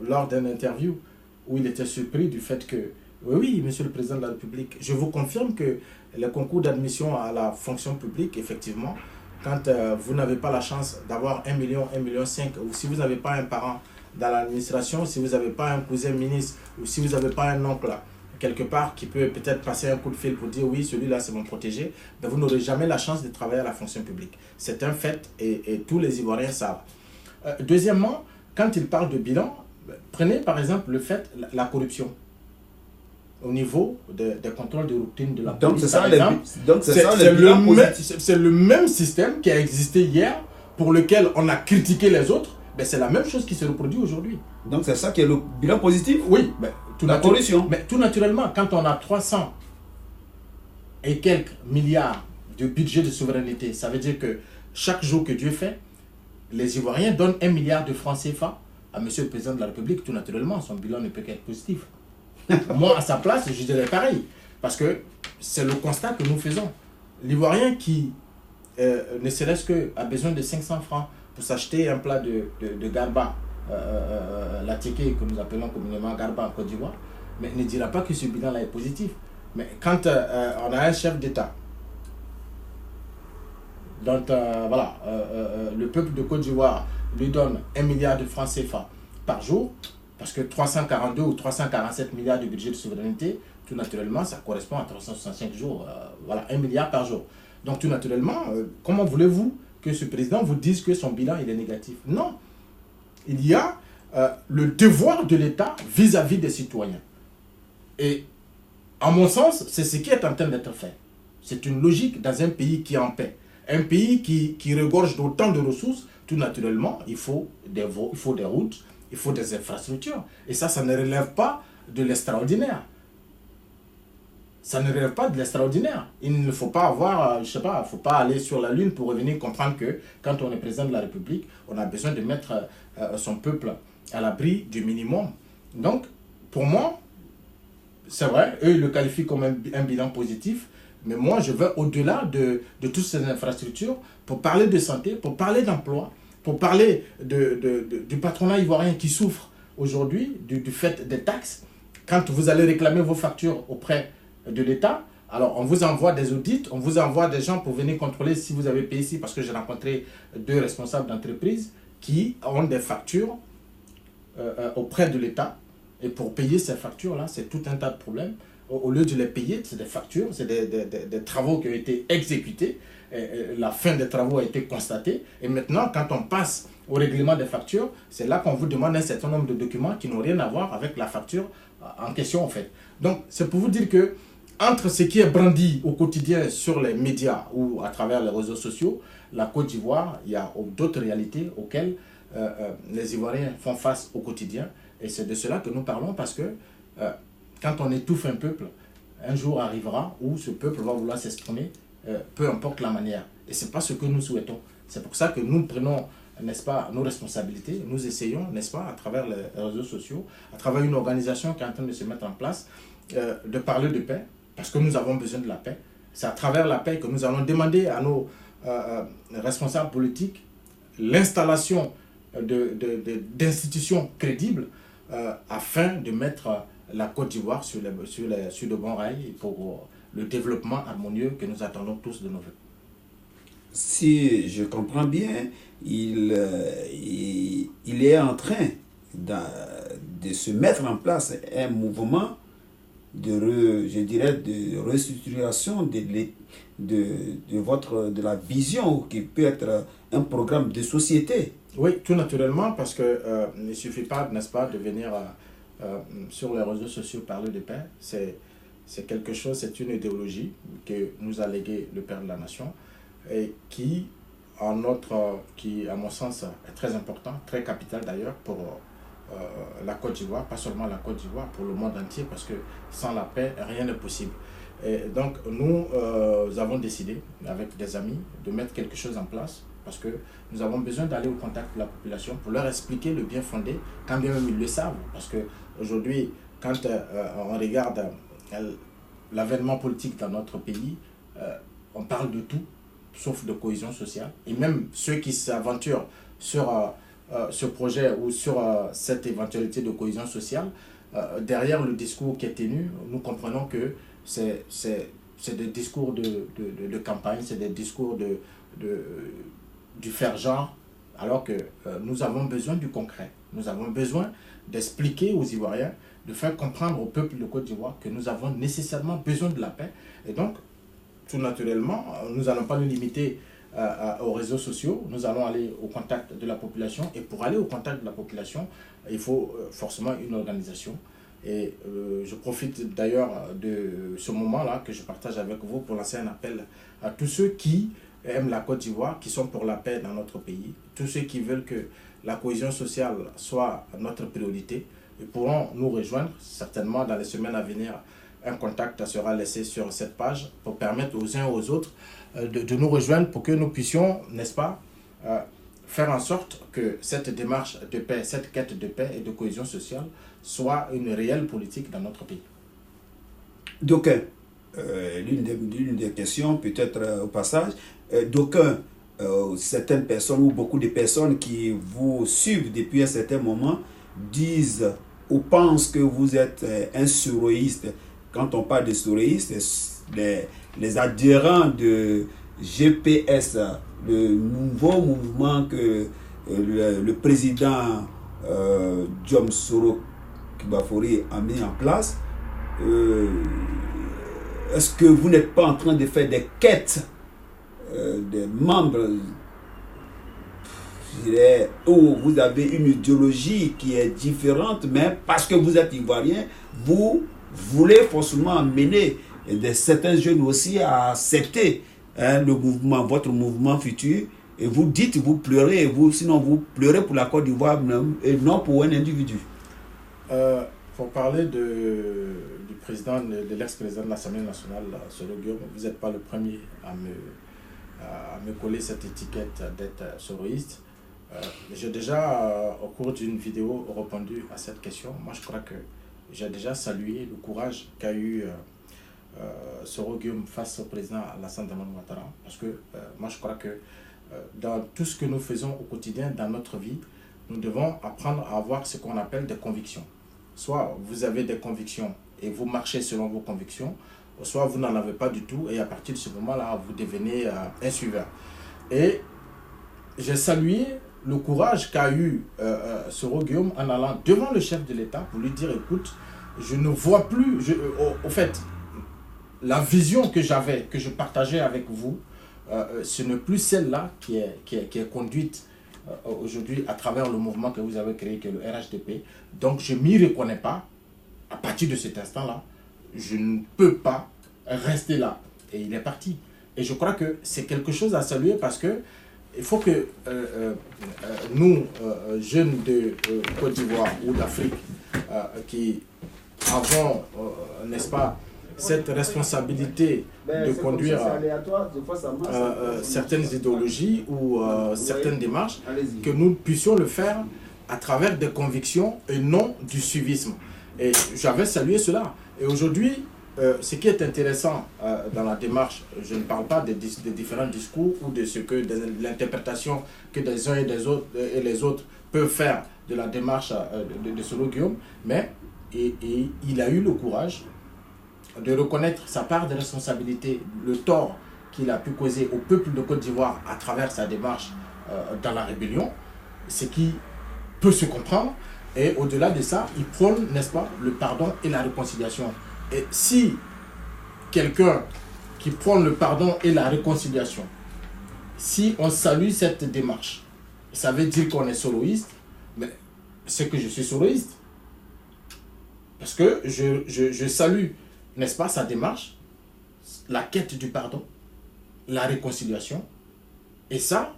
lors d'une interview où il était surpris du fait que, oui, monsieur le président de la République, je vous confirme que les concours d'admission à la fonction publique, effectivement, quand vous n'avez pas la chance d'avoir 1 million, 1,5 million, ou si vous n'avez pas un parent dans l'administration, si vous n'avez pas un cousin ministre, ou si vous n'avez pas un oncle quelque part qui peut peut-être passer un coup de fil pour dire oui, celui-là c'est mon protégé, ben vous n'aurez jamais la chance de travailler à la fonction publique. C'est un fait et tous les Ivoiriens savent. Deuxièmement, quand il parle de bilan, prenez par exemple le fait, la corruption au niveau des contrôles de routine de la police. C'est le même système qui a existé hier, pour lequel on a critiqué les autres. Ben, c'est la même chose qui se reproduit aujourd'hui. Donc c'est ça qui est le bilan positif? Oui, ben, la corruption. Mais tout naturellement, quand on a 300 et quelques milliards de budget de souveraineté, ça veut dire que chaque jour que Dieu fait, les Ivoiriens donnent 1 milliard de francs CFA à monsieur le président de la République. Tout naturellement, son bilan ne peut qu'être positif. Moi, à sa place, je dirais pareil. Parce que c'est le constat que nous faisons. L'Ivoirien qui, ne serait-ce que, a besoin de 500 francs pour s'acheter un plat de garba, la ticket que nous appelons communément garba en Côte d'Ivoire, mais ne dira pas que ce bilan-là est positif. Mais quand on a un chef d'État, dont le peuple de Côte d'Ivoire lui donne 1 milliard de francs CFA par jour, parce que 342 ou 347 milliards de budget de souveraineté, tout naturellement, ça correspond à 365 jours, 1 milliard par jour. Donc tout naturellement, comment voulez-vous que ce président vous dise que son bilan il est négatif? Non. Il y a le devoir de l'État vis-à-vis des citoyens. Et à mon sens, c'est ce qui est en train d'être fait. C'est une logique dans un pays qui est en paix. Un pays qui regorge d'autant de ressources, tout naturellement, il faut des routes, il faut des infrastructures. Et ça ne relève pas de l'extraordinaire. Ça ne relève pas de l'extraordinaire. Il ne faut pas avoir, je sais pas, il ne faut pas aller sur la Lune pour revenir comprendre que quand on est président de la République, on a besoin de mettre son peuple à l'abri du minimum. Donc, pour moi, c'est vrai, eux, ils le qualifient comme un bilan positif, mais moi, je vais au-delà de toutes ces infrastructures pour parler de santé, pour parler d'emploi, pour parler du patronat ivoirien qui souffre aujourd'hui du fait des taxes. Quand vous allez réclamer vos factures auprès de l'État, alors on vous envoie des audits, on vous envoie des gens pour venir contrôler si vous avez payé ici, parce que j'ai rencontré 2 responsables d'entreprise qui ont des factures auprès de l'État. Et pour payer ces factures-là, c'est tout un tas de problèmes. Au lieu de les payer, c'est des factures, c'est des travaux qui ont été exécutés. La fin des travaux a été constatée. Et maintenant, quand on passe au règlement des factures, c'est là qu'on vous demande un certain nombre de documents qui n'ont rien à voir avec la facture en question, en fait. Donc, c'est pour vous dire que entre ce qui est brandi au quotidien sur les médias ou à travers les réseaux sociaux, la Côte d'Ivoire, il y a d'autres réalités auxquelles les Ivoiriens font face au quotidien. Et c'est de cela que nous parlons parce que quand on étouffe un peuple, un jour arrivera où ce peuple va vouloir s'exprimer, peu importe la manière. Et ce n'est pas ce que nous souhaitons. C'est pour ça que nous prenons, n'est-ce pas, nos responsabilités. Nous essayons, n'est-ce pas, à travers les réseaux sociaux, à travers une organisation qui est en train de se mettre en place, de parler de paix, parce que nous avons besoin de la paix. C'est à travers la paix que nous allons demander à nos responsables politiques l'installation d'institutions crédibles afin de mettre la Côte d'Ivoire sur de bons rails pour le développement harmonieux que nous attendons tous de nos vœux. Si je comprends bien, il est en train de se mettre en place un mouvement de restructuration de la vision qui peut être un programme de société. Oui, tout naturellement, parce qu'il ne suffit pas, n'est-ce pas, de venir sur les réseaux sociaux parler de paix. C'est quelque chose, c'est une idéologie que nous a légué le Père de la Nation et qui, à mon sens, est très important, très capital d'ailleurs pour la Côte d'Ivoire, pas seulement la Côte d'Ivoire, pour le monde entier, parce que sans la paix, rien n'est possible. Et donc, nous avons décidé, avec des amis, de mettre quelque chose en place, parce que nous avons besoin d'aller au contact de la population pour leur expliquer le bien fondé, quand bien même ils le savent. Parce qu'aujourd'hui, quand on regarde l'avènement politique dans notre pays, on parle de tout, sauf de cohésion sociale. Et même ceux qui s'aventurent sur ce projet ou sur cette éventualité de cohésion sociale, derrière le discours qui est tenu, nous comprenons que c'est des discours de campagne, c'est des discours du faire genre, alors que nous avons besoin du concret. Nous avons besoin d'expliquer aux Ivoiriens, de faire comprendre au peuple de Côte d'Ivoire que nous avons nécessairement besoin de la paix. Et donc, tout naturellement, nous n'allons pas nous limiter aux réseaux sociaux, nous allons aller au contact de la population. Et pour aller au contact de la population, il faut forcément une organisation. Et je profite d'ailleurs de ce moment-là que je partage avec vous pour lancer un appel à tous ceux qui aiment la Côte d'Ivoire, qui sont pour la paix dans notre pays, tous ceux qui veulent que la cohésion sociale soit notre priorité. Ils pourront nous rejoindre certainement dans les semaines à venir. Un contact sera laissé sur cette page pour permettre aux uns et aux autres de nous rejoindre pour que nous puissions, n'est-ce pas, faire en sorte que cette démarche de paix, cette quête de paix et de cohésion sociale soit une réelle politique dans notre pays. Donc, l'une des questions, peut-être au passage, certaines personnes ou beaucoup de personnes qui vous suivent depuis un certain moment disent ou pensent que vous êtes un souréiste. Quand on parle de souréiste, les adhérents de GPS, le nouveau mouvement que le président Diom Soro Kibafori a mis en place, est-ce que vous n'êtes pas en train de faire des quêtes des membres, je dirais, où vous avez une idéologie qui est différente, mais parce que vous êtes ivoirien, vous voulez forcément amener certains jeunes aussi à accepter le mouvement, votre mouvement futur, et vous dites, vous pleurez, sinon vous pleurez pour la Côte d'Ivoire et non pour un individu. Pour parler du président, de l'ex-président de l'Assemblée nationale, Soro Guillaume, vous n'êtes pas le premier à me coller cette étiquette d'être soroïste. J'ai déjà, au cours d'une vidéo, répondu à cette question. Moi, je crois que j'ai déjà salué le courage qu'a eu Soro Guillaume face au président Alassane Dramane Ouattara. Parce que moi, je crois que dans tout ce que nous faisons au quotidien, dans notre vie, nous devons apprendre à avoir ce qu'on appelle des convictions. Soit vous avez des convictions et vous marchez selon vos convictions, soit vous n'en avez pas du tout et à partir de ce moment-là, vous devenez un suiveur. Et j'ai salué le courage qu'a eu Soro Guillaume en allant devant le chef de l'État pour lui dire, écoute, je ne vois plus, au fait, la vision que j'avais, que je partageais avec vous, ce n'est plus celle-là qui est conduite aujourd'hui à travers le mouvement que vous avez créé, qui est le RHDP. Donc je ne m'y reconnais pas. À partir de cet instant-là, je ne peux pas rester là. Et il est parti. Et je crois que c'est quelque chose à saluer parce que il faut que nous, jeunes de Côte d'Ivoire ou d'Afrique, qui avons, n'est-ce pas, cette responsabilité de conduire certaines idéologies ou certaines démarches, que nous puissions le faire à travers des convictions et non du suivisme. Et j'avais salué cela. Et aujourd'hui, ce qui est intéressant dans la démarche, je ne parle pas des différents discours ou de l'interprétation que des uns et les autres peuvent faire de la démarche de Soro Guillaume, mais il a eu le courage de reconnaître sa part de responsabilité, le tort qu'il a pu causer au peuple de Côte d'Ivoire à travers sa démarche dans la rébellion, ce qui peut se comprendre. Et au-delà de ça, il prône, n'est-ce pas, le pardon et la réconciliation. Et si quelqu'un qui prône le pardon et la réconciliation, si on salue cette démarche, ça veut dire qu'on est soroïste, mais c'est que je suis soroïste. Parce que je salue, n'est-ce pas, sa démarche, la quête du pardon, la réconciliation. Et ça,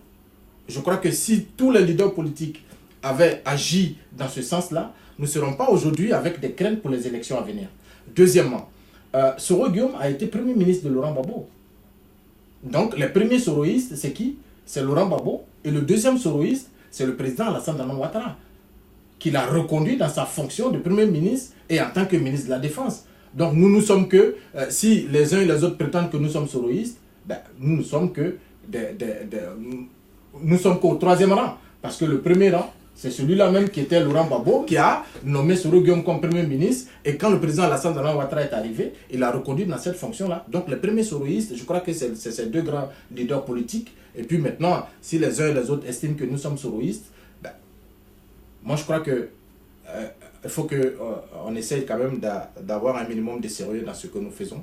je crois que si tous les leaders politiques avaient agi dans ce sens-là, nous ne serons pas aujourd'hui avec des craintes pour les élections à venir. Deuxièmement, Soro Guillaume a été Premier ministre de Laurent Gbagbo. Donc, les premiers soroïstes, c'est qui? C'est Laurent Gbagbo. Et le deuxième soroïste, c'est le président Alassane Dramane Ouattara, qui l'a reconduit dans sa fonction de Premier ministre et en tant que ministre de la Défense. Donc, nous ne sommes que, si les uns et les autres prétendent que nous sommes soroïstes, ben, nous ne sommes que nous sommes qu'au troisième rang. Parce que le premier rang, c'est celui-là même qui était Laurent Gbagbo, qui a nommé Soro Guillaume comme Premier ministre. Et quand le président Alassane Dramane Ouattara est arrivé, il l'a reconduit dans cette fonction-là. Donc les premiers soroïstes, je crois que c'est ces deux grands leaders politiques. Et puis maintenant, si les uns et les autres estiment que nous sommes soroïstes, ben, moi je crois que il faut qu'on essaye quand même d'avoir un minimum de sérieux dans ce que nous faisons.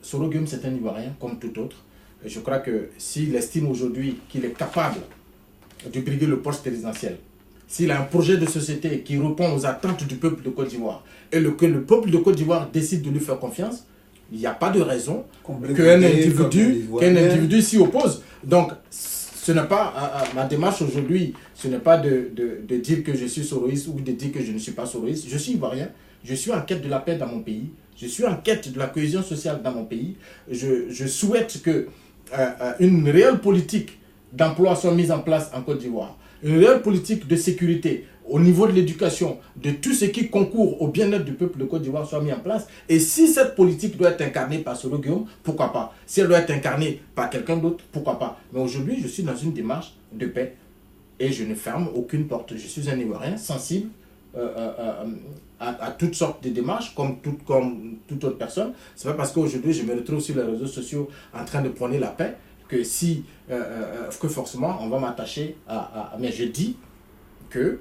Soro Guillaume, c'est un Ivoirien comme tout autre. Et je crois que s'il estime aujourd'hui qu'il est capable de briguer le poste présidentiel, s'il a un projet de société qui répond aux attentes du peuple de Côte d'Ivoire et que le peuple de Côte d'Ivoire décide de lui faire confiance, il n'y a pas de raison qu'un individu s'y oppose. Donc, ce n'est pas ma démarche aujourd'hui, ce n'est pas de dire que je suis soroïste ou de dire que je ne suis pas soroïste. Je suis ivoirien, je suis en quête de la paix dans mon pays, je suis en quête de la cohésion sociale dans mon pays. Je souhaite que une réelle politique d'emploi soit mise en place en Côte d'Ivoire. Une réelle politique de sécurité au niveau de l'éducation, de tout ce qui concourt au bien-être du peuple de Côte d'Ivoire soit mis en place. Et si cette politique doit être incarnée par Soro Guillaume, pourquoi pas? Si elle doit être incarnée par quelqu'un d'autre, pourquoi pas? Mais aujourd'hui, je suis dans une démarche de paix et je ne ferme aucune porte. Je suis un Ivoirien sensible à toutes sortes de démarches, comme toute autre personne. C'est pas parce qu'aujourd'hui, je me retrouve sur les réseaux sociaux en train de prôner la paix que que forcément on va m'attacher mais je dis que,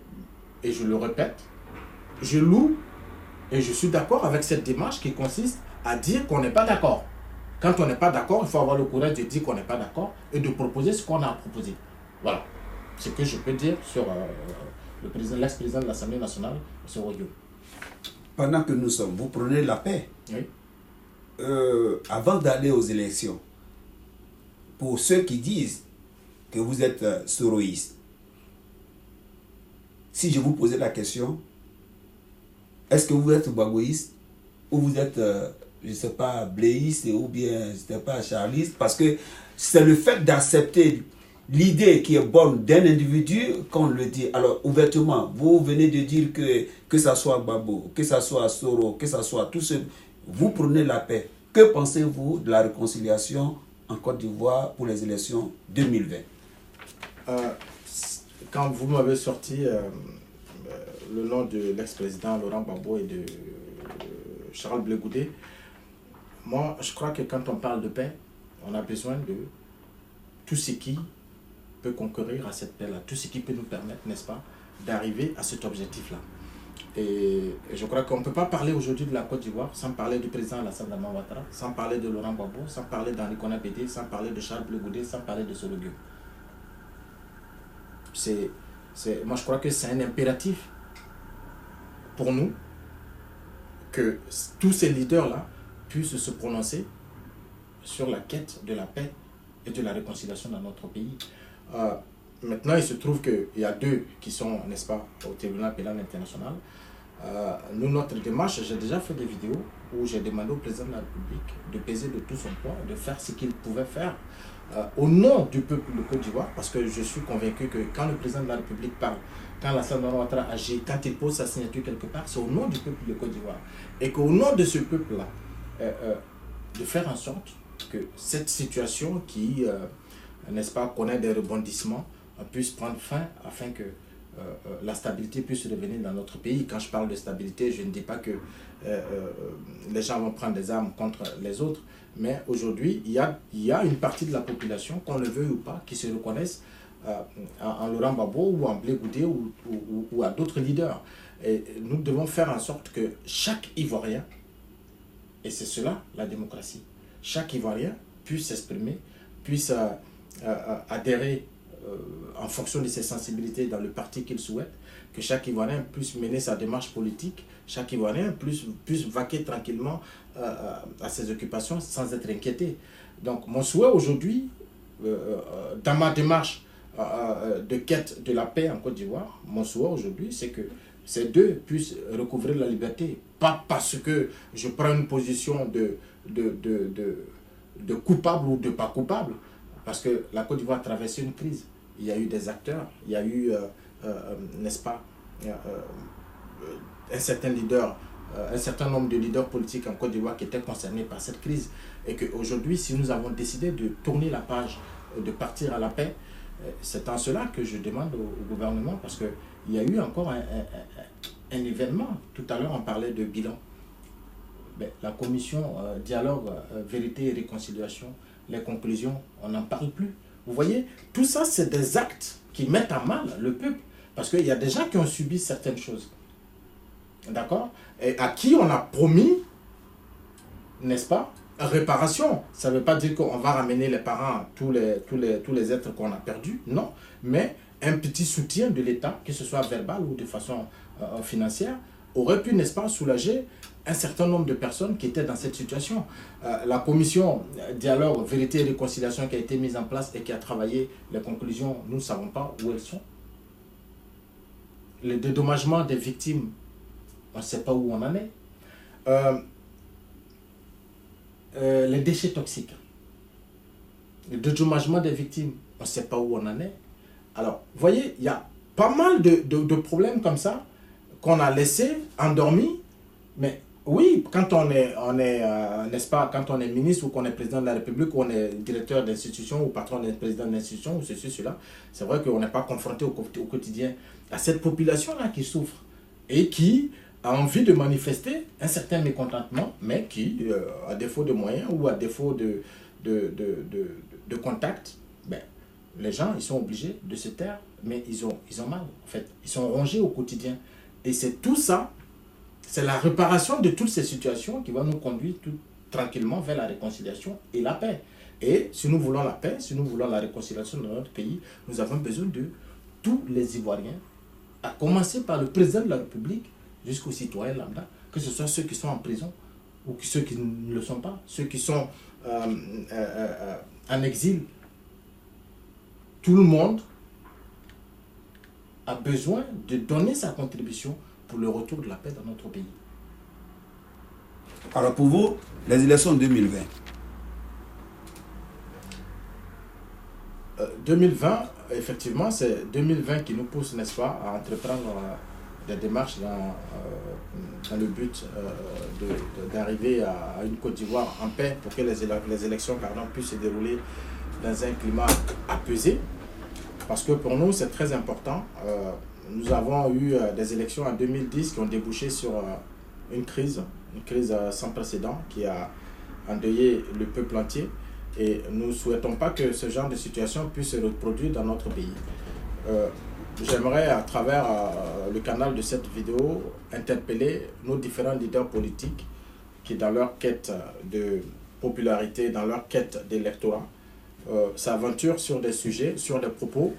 et je le répète, je loue et je suis d'accord avec cette démarche qui consiste à dire qu'on n'est pas d'accord. Quand on n'est pas d'accord, il faut avoir le courage de dire qu'on n'est pas d'accord et de proposer ce qu'on a à proposer. Voilà ce que je peux dire sur l'ex-président de l'Assemblée nationale, Soro Guillaume. Pendant que nous sommes, vous prenez la paix. Oui. Avant d'aller aux élections, pour ceux qui disent que vous êtes soroïste, si je vous posais la question, est-ce que vous êtes gbagboïste ou vous êtes, je ne sais pas, bléiste ou bien, je ne sais pas, charliste, parce que c'est le fait d'accepter l'idée qui est bonne d'un individu qu'on le dit. Alors, ouvertement, vous venez de dire que ça soit Gbagbo, que ça soit Soro, que ça soit tout ce... Vous prenez la paix. Que pensez-vous de la réconciliation en Côte d'Ivoire pour les élections 2020? Quand vous m'avez sorti le nom de l'ex-président Laurent Gbagbo et de Charles Blé Goudé, moi, je crois que quand on parle de paix, on a besoin de tout ce qui peut concourir à cette paix-là. Tout ce qui peut nous permettre, n'est-ce pas, d'arriver à cet objectif-là. Et je crois qu'on ne peut pas parler aujourd'hui de la Côte d'Ivoire sans parler du président Alassane Ouattara, sans parler de Laurent Gbagbo, sans parler d'Henri Konan Bédié, sans parler de Charles Blé Goudé, sans parler de Soro Gueye. Moi, je crois que c'est un impératif pour nous que tous ces leaders-là puissent se prononcer sur la quête de la paix et de la réconciliation dans notre pays. Maintenant, il se trouve qu'il y a deux qui sont, n'est-ce pas, au tribunal pénal international. Nous, notre démarche, j'ai déjà fait des vidéos où j'ai demandé au président de la République de peser de tout son poids, de faire ce qu'il pouvait faire au nom du peuple de Côte d'Ivoire, parce que je suis convaincu que quand le président de la République parle, quand Alassane Ouattara agit, quand il pose sa signature quelque part, c'est au nom du peuple de Côte d'Ivoire. Et qu'au nom de ce peuple-là, de faire en sorte que cette situation qui, n'est-ce pas, connaît des rebondissements, puisse prendre fin afin que la stabilité puisse revenir dans notre pays. Quand je parle de stabilité, je ne dis pas que les gens vont prendre des armes contre les autres, mais aujourd'hui, il y a une partie de la population, qu'on le veuille ou pas, qui se reconnaissent en Laurent Gbagbo ou en Blé Goudé ou à d'autres leaders. Et nous devons faire en sorte que chaque Ivoirien, et c'est cela la démocratie, chaque Ivoirien puisse s'exprimer, puisse adhérer en fonction de ses sensibilités dans le parti qu'il souhaite, que chaque Ivoirien puisse mener sa démarche politique, chaque Ivoirien puisse vaquer tranquillement à ses occupations sans être inquiété. Donc mon souhait aujourd'hui, dans ma démarche de quête de la paix en Côte d'Ivoire, mon souhait aujourd'hui, c'est que ces deux puissent recouvrir la liberté. Pas parce que je prends une position de coupable ou de pas coupable, parce que la Côte d'Ivoire a traversé une crise. Il y a eu des acteurs, il y a eu, n'est-ce pas, un certain leader, un certain nombre de leaders politiques en Côte d'Ivoire qui étaient concernés par cette crise. Et qu'aujourd'hui, si nous avons décidé de tourner la page, de partir à la paix, c'est en cela que je demande au gouvernement, parce qu'il y a eu encore un événement. Tout à l'heure, on parlait de bilan. Mais la commission dialogue, vérité et réconciliation, les conclusions, on n'en parle plus. Vous voyez, tout ça, c'est des actes qui mettent à mal le peuple. Parce qu'il y a des gens qui ont subi certaines choses. D'accord? Et à qui on a promis, n'est-ce pas, réparation. Ça ne veut pas dire qu'on va ramener les parents, tous les êtres qu'on a perdus. Non. Mais un petit soutien de l'État, que ce soit verbal ou de façon financière, aurait pu, n'est-ce pas, soulager un certain nombre de personnes qui étaient dans cette situation. La commission dialogue, vérité et réconciliation qui a été mise en place et qui a travaillé les conclusions, nous ne savons pas où elles sont. Le dédommagement des victimes, on ne sait pas où on en est. Les déchets toxiques, le dédommagement des victimes, on ne sait pas où on en est. Alors, vous voyez, il y a pas mal de problèmes comme ça qu'on a laissés endormis. Mais oui, quand on est n'est-ce pas, quand on est ministre ou qu'on est président de la République, ou on est directeur d'institution ou patron d'un président d'institution ou ceci, cela, c'est vrai qu'on n'est pas confronté au quotidien à cette population-là qui souffre et qui a envie de manifester un certain mécontentement, mais qui, à défaut de moyens ou à défaut de contact, ben, les gens, ils sont obligés de se taire, mais ils ont mal, en fait. Ils sont rongés au quotidien. Et c'est tout ça, c'est la réparation de toutes ces situations qui va nous conduire tout tranquillement vers la réconciliation et la paix. Et si nous voulons la paix, si nous voulons la réconciliation dans notre pays, nous avons besoin de tous les Ivoiriens, à commencer par le président de la République jusqu'aux citoyens lambda, que ce soit ceux qui sont en prison ou ceux qui ne le sont pas, ceux qui sont en exil. Tout le monde a besoin de donner sa contribution pour le retour de la paix dans notre pays. Alors pour vous, les élections 2020 2020, effectivement, c'est 2020 qui nous pousse, n'est-ce pas, à entreprendre des démarches dans le but d'arriver à une Côte d'Ivoire en paix pour que les élections puissent se dérouler dans un climat apaisé. Parce que pour nous, c'est très important. Nous avons eu des élections en 2010 qui ont débouché sur une crise sans précédent qui a endeuillé le peuple entier. Et nous ne souhaitons pas que ce genre de situation puisse se reproduire dans notre pays. J'aimerais, à travers le canal de cette vidéo, interpeller nos différents leaders politiques qui, dans leur quête de popularité, dans leur quête d'électorat, s'aventurent sur des sujets, sur des propos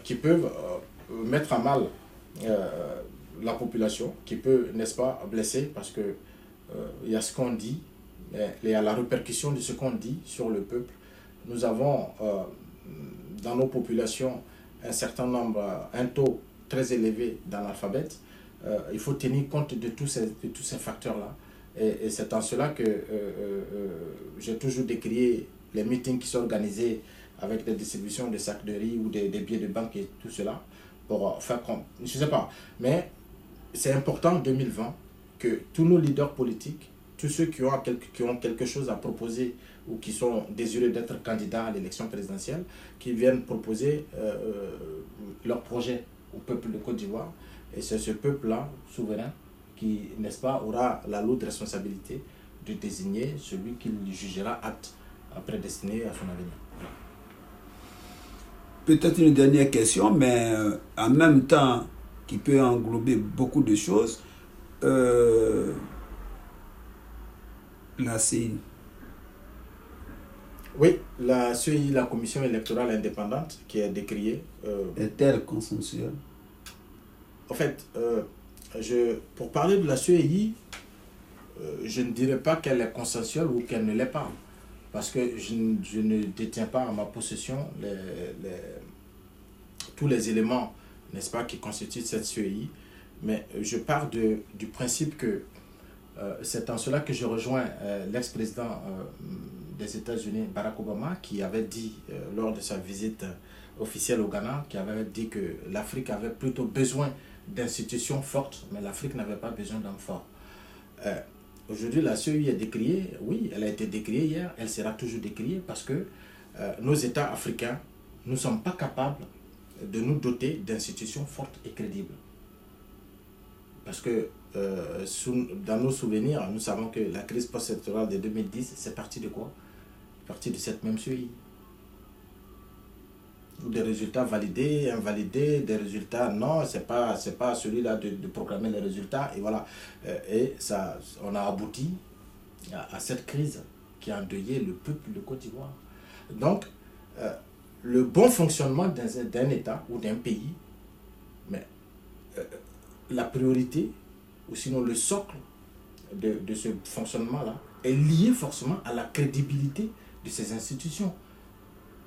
qui peuvent mettre à mal la population, qui peut, n'est-ce pas, blesser, parce que il y a ce qu'on dit, il y a la répercussion de ce qu'on dit sur le peuple. Nous avons dans nos populations un certain nombre, un taux très élevé d'analphabètes. Il faut tenir compte de tous ces facteurs-là. Et c'est en cela que j'ai toujours décrié les meetings qui sont organisés avec des distributions de sacs de riz ou des billets de banque et tout cela, pour faire comme, je ne sais pas. Mais c'est important en 2020 que tous nos leaders politiques, tous ceux qui ont quelque chose à proposer ou qui sont désireux d'être candidats à l'élection présidentielle, qui viennent proposer leur projet au peuple de Côte d'Ivoire. Et c'est ce peuple-là, souverain, qui, n'est-ce pas, aura la lourde responsabilité de désigner celui qu'il jugera apte à prédestiner à son avenir. Peut-être une dernière question, mais en même temps, qui peut englober beaucoup de choses. La CEI. Oui, la CEI, la Commission électorale indépendante, qui est décriée. Est-elle consensuelle? En fait, pour parler de la CEI, je ne dirais pas qu'elle est consensuelle ou qu'elle ne l'est pas. Parce que je ne détiens pas en ma possession tous les éléments, n'est-ce pas, qui constituent cette CEI. Mais je pars du principe que c'est en cela que je rejoins l'ex-président des États-Unis, Barack Obama, qui avait dit lors de sa visite officielle au Ghana, qui avait dit que l'Afrique avait plutôt besoin d'institutions fortes, mais l'Afrique n'avait pas besoin d'hommes forts. Aujourd'hui, la CEI est décriée, oui, elle a été décriée hier, elle sera toujours décriée parce que nos États africains, nous ne sommes pas capables de nous doter d'institutions fortes et crédibles. Parce que dans nos souvenirs, nous savons que la crise post-électorale de 2010, c'est parti de quoi? Parti de cette même CEI. Des résultats validés, invalidés, des résultats non, c'est pas celui-là de proclamer les résultats. Et voilà. Et ça, on a abouti à cette crise qui a endeuillé le peuple de Côte d'Ivoire. Donc, le bon fonctionnement d'un État ou d'un pays, mais la priorité, ou sinon le socle de ce fonctionnement-là, est lié forcément à la crédibilité de ces institutions.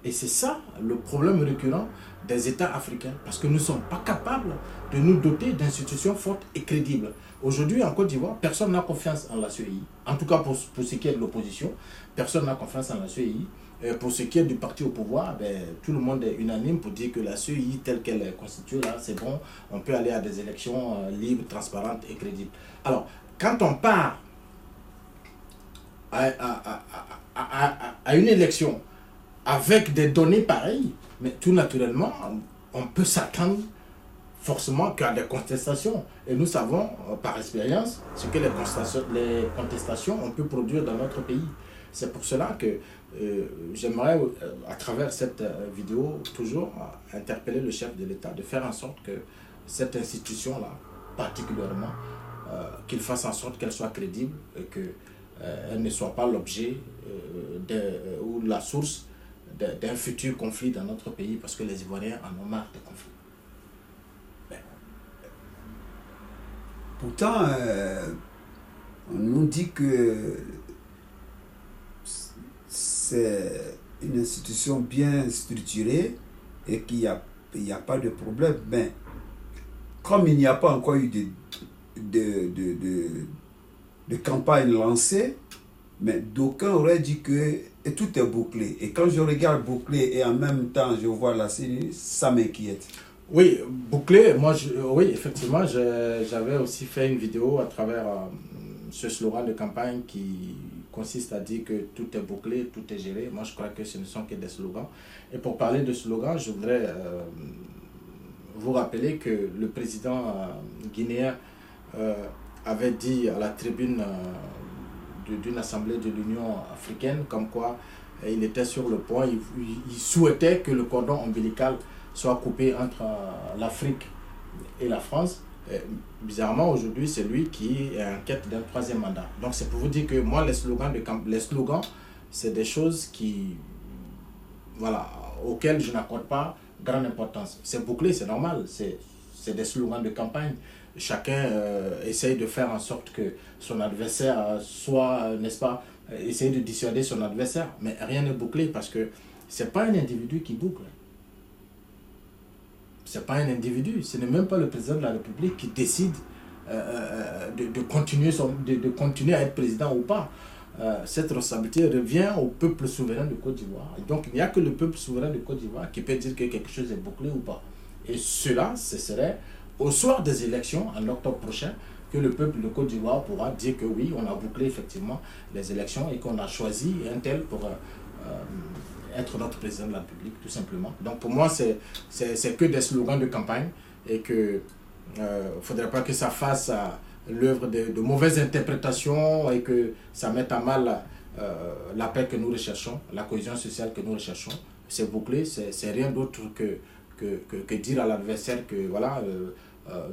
Et c'est ça le problème récurrent des États africains, parce que nous ne sommes pas capables de nous doter d'institutions fortes et crédibles. Aujourd'hui, en Côte d'Ivoire, personne n'a confiance en la CEI. En tout cas, pour ce qui est de l'opposition, personne n'a confiance en la CEI. Pour ce qui est du parti au pouvoir, tout le monde est unanime pour dire que la CEI, telle qu'elle est constituée, là, c'est bon, on peut aller à des élections libres, transparentes et crédibles. Alors, quand on part à une élection avec des données pareilles, mais tout naturellement, on peut s'attendre forcément qu'à des contestations. Et nous savons par expérience ce que les contestations on peut produire dans notre pays. C'est pour cela que j'aimerais, à travers cette vidéo, toujours interpeller le chef de l'État de faire en sorte que cette institution-là, particulièrement, qu'il fasse en sorte qu'elle soit crédible et qu'elle ne soit pas l'objet ou la source d'un futur conflit dans notre pays, parce que les Ivoiriens en ont marre de conflits. Pourtant, on nous dit que c'est une institution bien structurée et qu'il n'y a pas de problème. Mais comme il n'y a pas encore eu de campagne lancée, mais d'aucuns auraient dit que tout est bouclé. Et quand je regarde bouclé et en même temps je vois la série, ça m'inquiète. Oui, bouclé, oui, effectivement, j'avais aussi fait une vidéo à travers ce slogan de campagne qui consiste à dire que tout est bouclé, tout est géré. Moi, je crois que ce ne sont que des slogans. Et pour parler de slogans, je voudrais vous rappeler que le président guinéen avait dit à la tribune d'une assemblée de l'Union africaine comme quoi il était sur le point, il souhaitait que le cordon ombilical soit coupé entre l'Afrique et la France. Et, bizarrement, aujourd'hui, c'est lui qui est en quête d'un 3e mandat. Donc, c'est pour vous dire que moi, les slogans, c'est des choses qui, voilà, auxquelles je n'accorde pas grande importance. C'est bouclé, c'est normal, c'est des slogans de campagne. Chacun essaye de faire en sorte que son adversaire soit, n'est-ce pas, essaye de dissuader son adversaire. Mais rien n'est bouclé parce que ce n'est pas un individu qui boucle. Ce n'est pas un individu, ce n'est même pas le président de la République qui décide de continuer à être président ou pas. Cette responsabilité revient au peuple souverain de Côte d'Ivoire. Donc, il n'y a que le peuple souverain de Côte d'Ivoire qui peut dire que quelque chose est bouclé ou pas. Et cela, ce serait au soir des élections, en octobre prochain, que le peuple de Côte d'Ivoire pourra dire que oui, on a bouclé effectivement les élections et qu'on a choisi un tel pour être notre président de la République, tout simplement. Donc, pour moi, c'est que des slogans de campagne et que il ne faudrait pas que ça fasse l'œuvre de mauvaises interprétations et que ça mette à mal la paix que nous recherchons, la cohésion sociale que nous recherchons. C'est bouclé, c'est rien d'autre que dire à l'adversaire que voilà,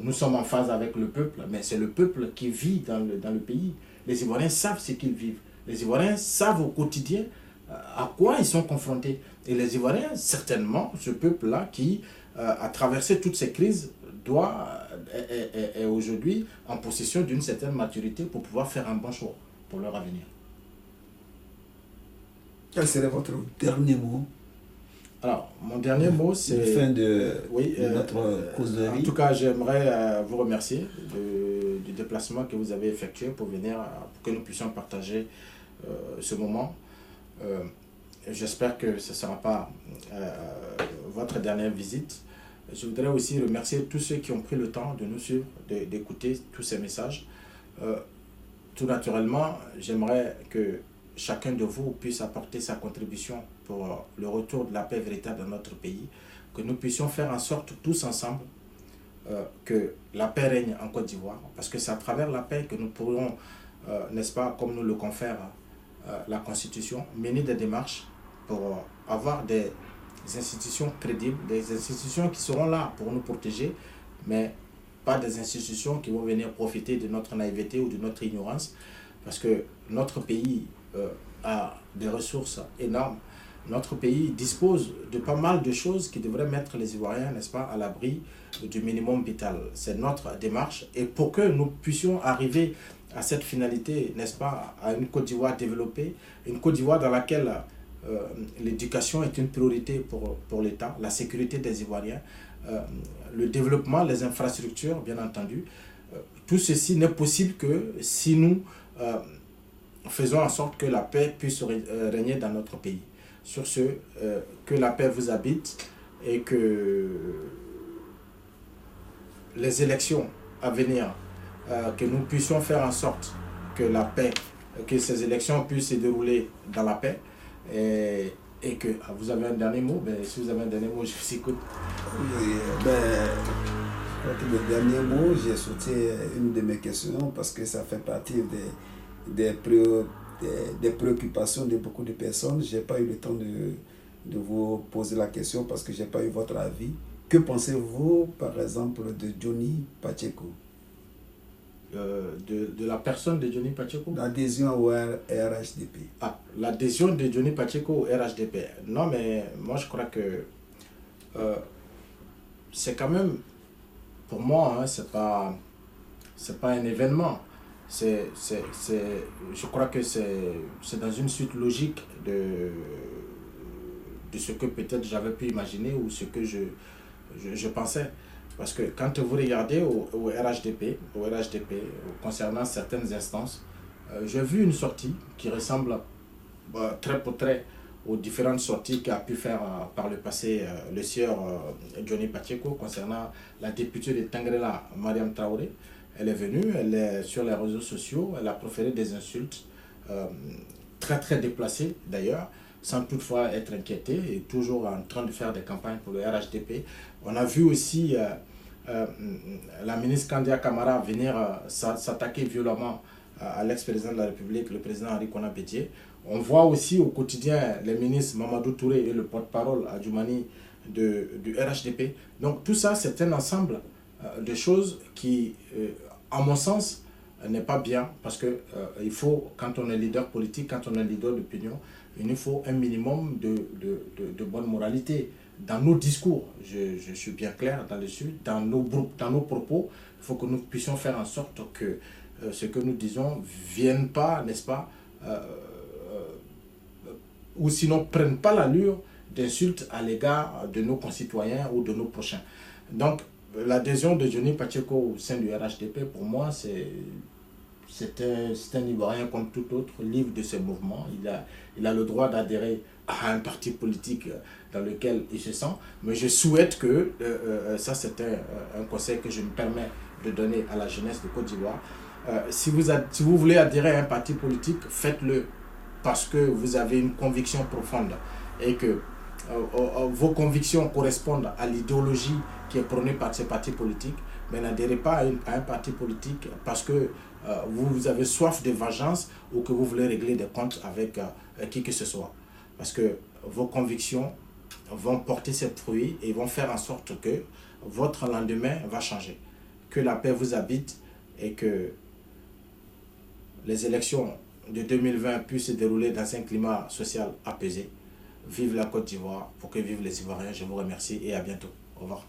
nous sommes en phase avec le peuple, mais c'est le peuple qui vit dans le pays. Les Ivoiriens savent ce qu'ils vivent. Les Ivoiriens savent au quotidien à quoi ils sont confrontés. Et les Ivoiriens, certainement, ce peuple-là qui a traversé toutes ces crises, est aujourd'hui en possession d'une certaine maturité pour pouvoir faire un bon choix pour leur avenir. Quel serait votre dernier mot? Alors, mon dernier mot, c'est... La fin de notre causerie. En tout cas, j'aimerais vous remercier du déplacement que vous avez effectué pour venir, pour que nous puissions partager ce moment. J'espère que ce ne sera pas votre dernière visite. Je voudrais aussi remercier tous ceux qui ont pris le temps de nous suivre, d'écouter tous ces messages. Tout naturellement, j'aimerais que chacun de vous puisse apporter sa contribution pour le retour de la paix véritable dans notre pays, que nous puissions faire en sorte tous ensemble que la paix règne en Côte d'Ivoire, parce que c'est à travers la paix que nous pourrons, n'est-ce pas, comme nous le confère la Constitution, mener des démarches pour avoir des institutions crédibles, des institutions qui seront là pour nous protéger, mais pas des institutions qui vont venir profiter de notre naïveté ou de notre ignorance, parce que notre pays a des ressources énormes. Notre pays dispose de pas mal de choses qui devraient mettre les Ivoiriens, n'est-ce pas, à l'abri du minimum vital. C'est notre démarche. Et pour que nous puissions arriver à cette finalité, n'est-ce pas, à une Côte d'Ivoire développée, une Côte d'Ivoire dans laquelle l'éducation est une priorité pour l'État, la sécurité des Ivoiriens, le développement, les infrastructures, bien entendu. Tout ceci n'est possible que si nous faisons en sorte que la paix puisse régner dans notre pays. Sur ce, que la paix vous habite et que les élections à venir, que nous puissions faire en sorte que la paix, que ces élections puissent se dérouler dans la paix. Et que vous avez un dernier mot, si vous avez un dernier mot, je vous écoute. Oui, le dernier mot, j'ai sauté une de mes questions parce que ça fait partie des préoccupations de beaucoup de personnes. Je n'ai pas eu le temps de vous poser la question parce que je n'ai pas eu votre avis. Que pensez-vous, par exemple, de Johnny Pacheco? De la personne de Johnny Pacheco? L'adhésion au RHDP. Ah, l'adhésion de Johnny Pacheco au RHDP. Non, mais moi je crois que c'est quand même, pour moi, hein, c'est pas un événement. Je crois que c'est dans une suite logique de ce que peut-être j'avais pu imaginer ou ce que je pensais. Parce que quand vous regardez au RHDP, concernant certaines instances, j'ai vu une sortie qui ressemble trait pour trait aux différentes sorties qu'a pu faire par le passé le sieur Johnny Pacheco concernant la députée de Tangrela, Mariam Traoré. Elle est venue, elle est sur les réseaux sociaux, elle a proféré des insultes très très déplacées d'ailleurs, sans toutefois être inquiétée et toujours en train de faire des campagnes pour le RHDP. On a vu aussi la ministre Kandia Camara venir s'attaquer violemment à l'ex-président de la République, le président Henri Konan Bédié. On voit aussi au quotidien les ministres Mamadou Touré et le porte-parole Adjoumani du RHDP. Donc tout ça, c'est un ensemble de choses qui, à mon sens, n'est pas bien, parce que il faut, quand on est leader politique, quand on est leader d'opinion, il nous faut un minimum de bonne moralité dans nos discours. Je suis bien clair là-dessus. Dans nos propos, il faut que nous puissions faire en sorte que ce que nous disons ne vienne pas, n'est-ce pas, ou sinon prennent pas l'allure d'insultes à l'égard de nos concitoyens ou de nos prochains. Donc, l'adhésion de Johnny Pacheco au sein du RHDP, pour moi, c'est un Ivoirien comme tout autre, libre de ses mouvements. Il a le droit d'adhérer à un parti politique dans lequel il se sent. Mais je souhaite que, ça c'est un conseil que je me permets de donner à la jeunesse de Côte d'Ivoire, si vous voulez adhérer à un parti politique, faites-le parce que vous avez une conviction profonde et que vos convictions correspondent à l'idéologie qui est prônée par ces partis politiques. Mais n'adhérez pas à un parti politique parce que vous avez soif de vengeance ou que vous voulez régler des comptes avec qui que ce soit. Parce que vos convictions vont porter ses fruits et vont faire en sorte que votre lendemain va changer. Que la paix vous habite et que les élections de 2020 puissent se dérouler dans un climat social apaisé. Vive la Côte d'Ivoire, pour que vivent les Ivoiriens. Je vous remercie et à bientôt. Au revoir.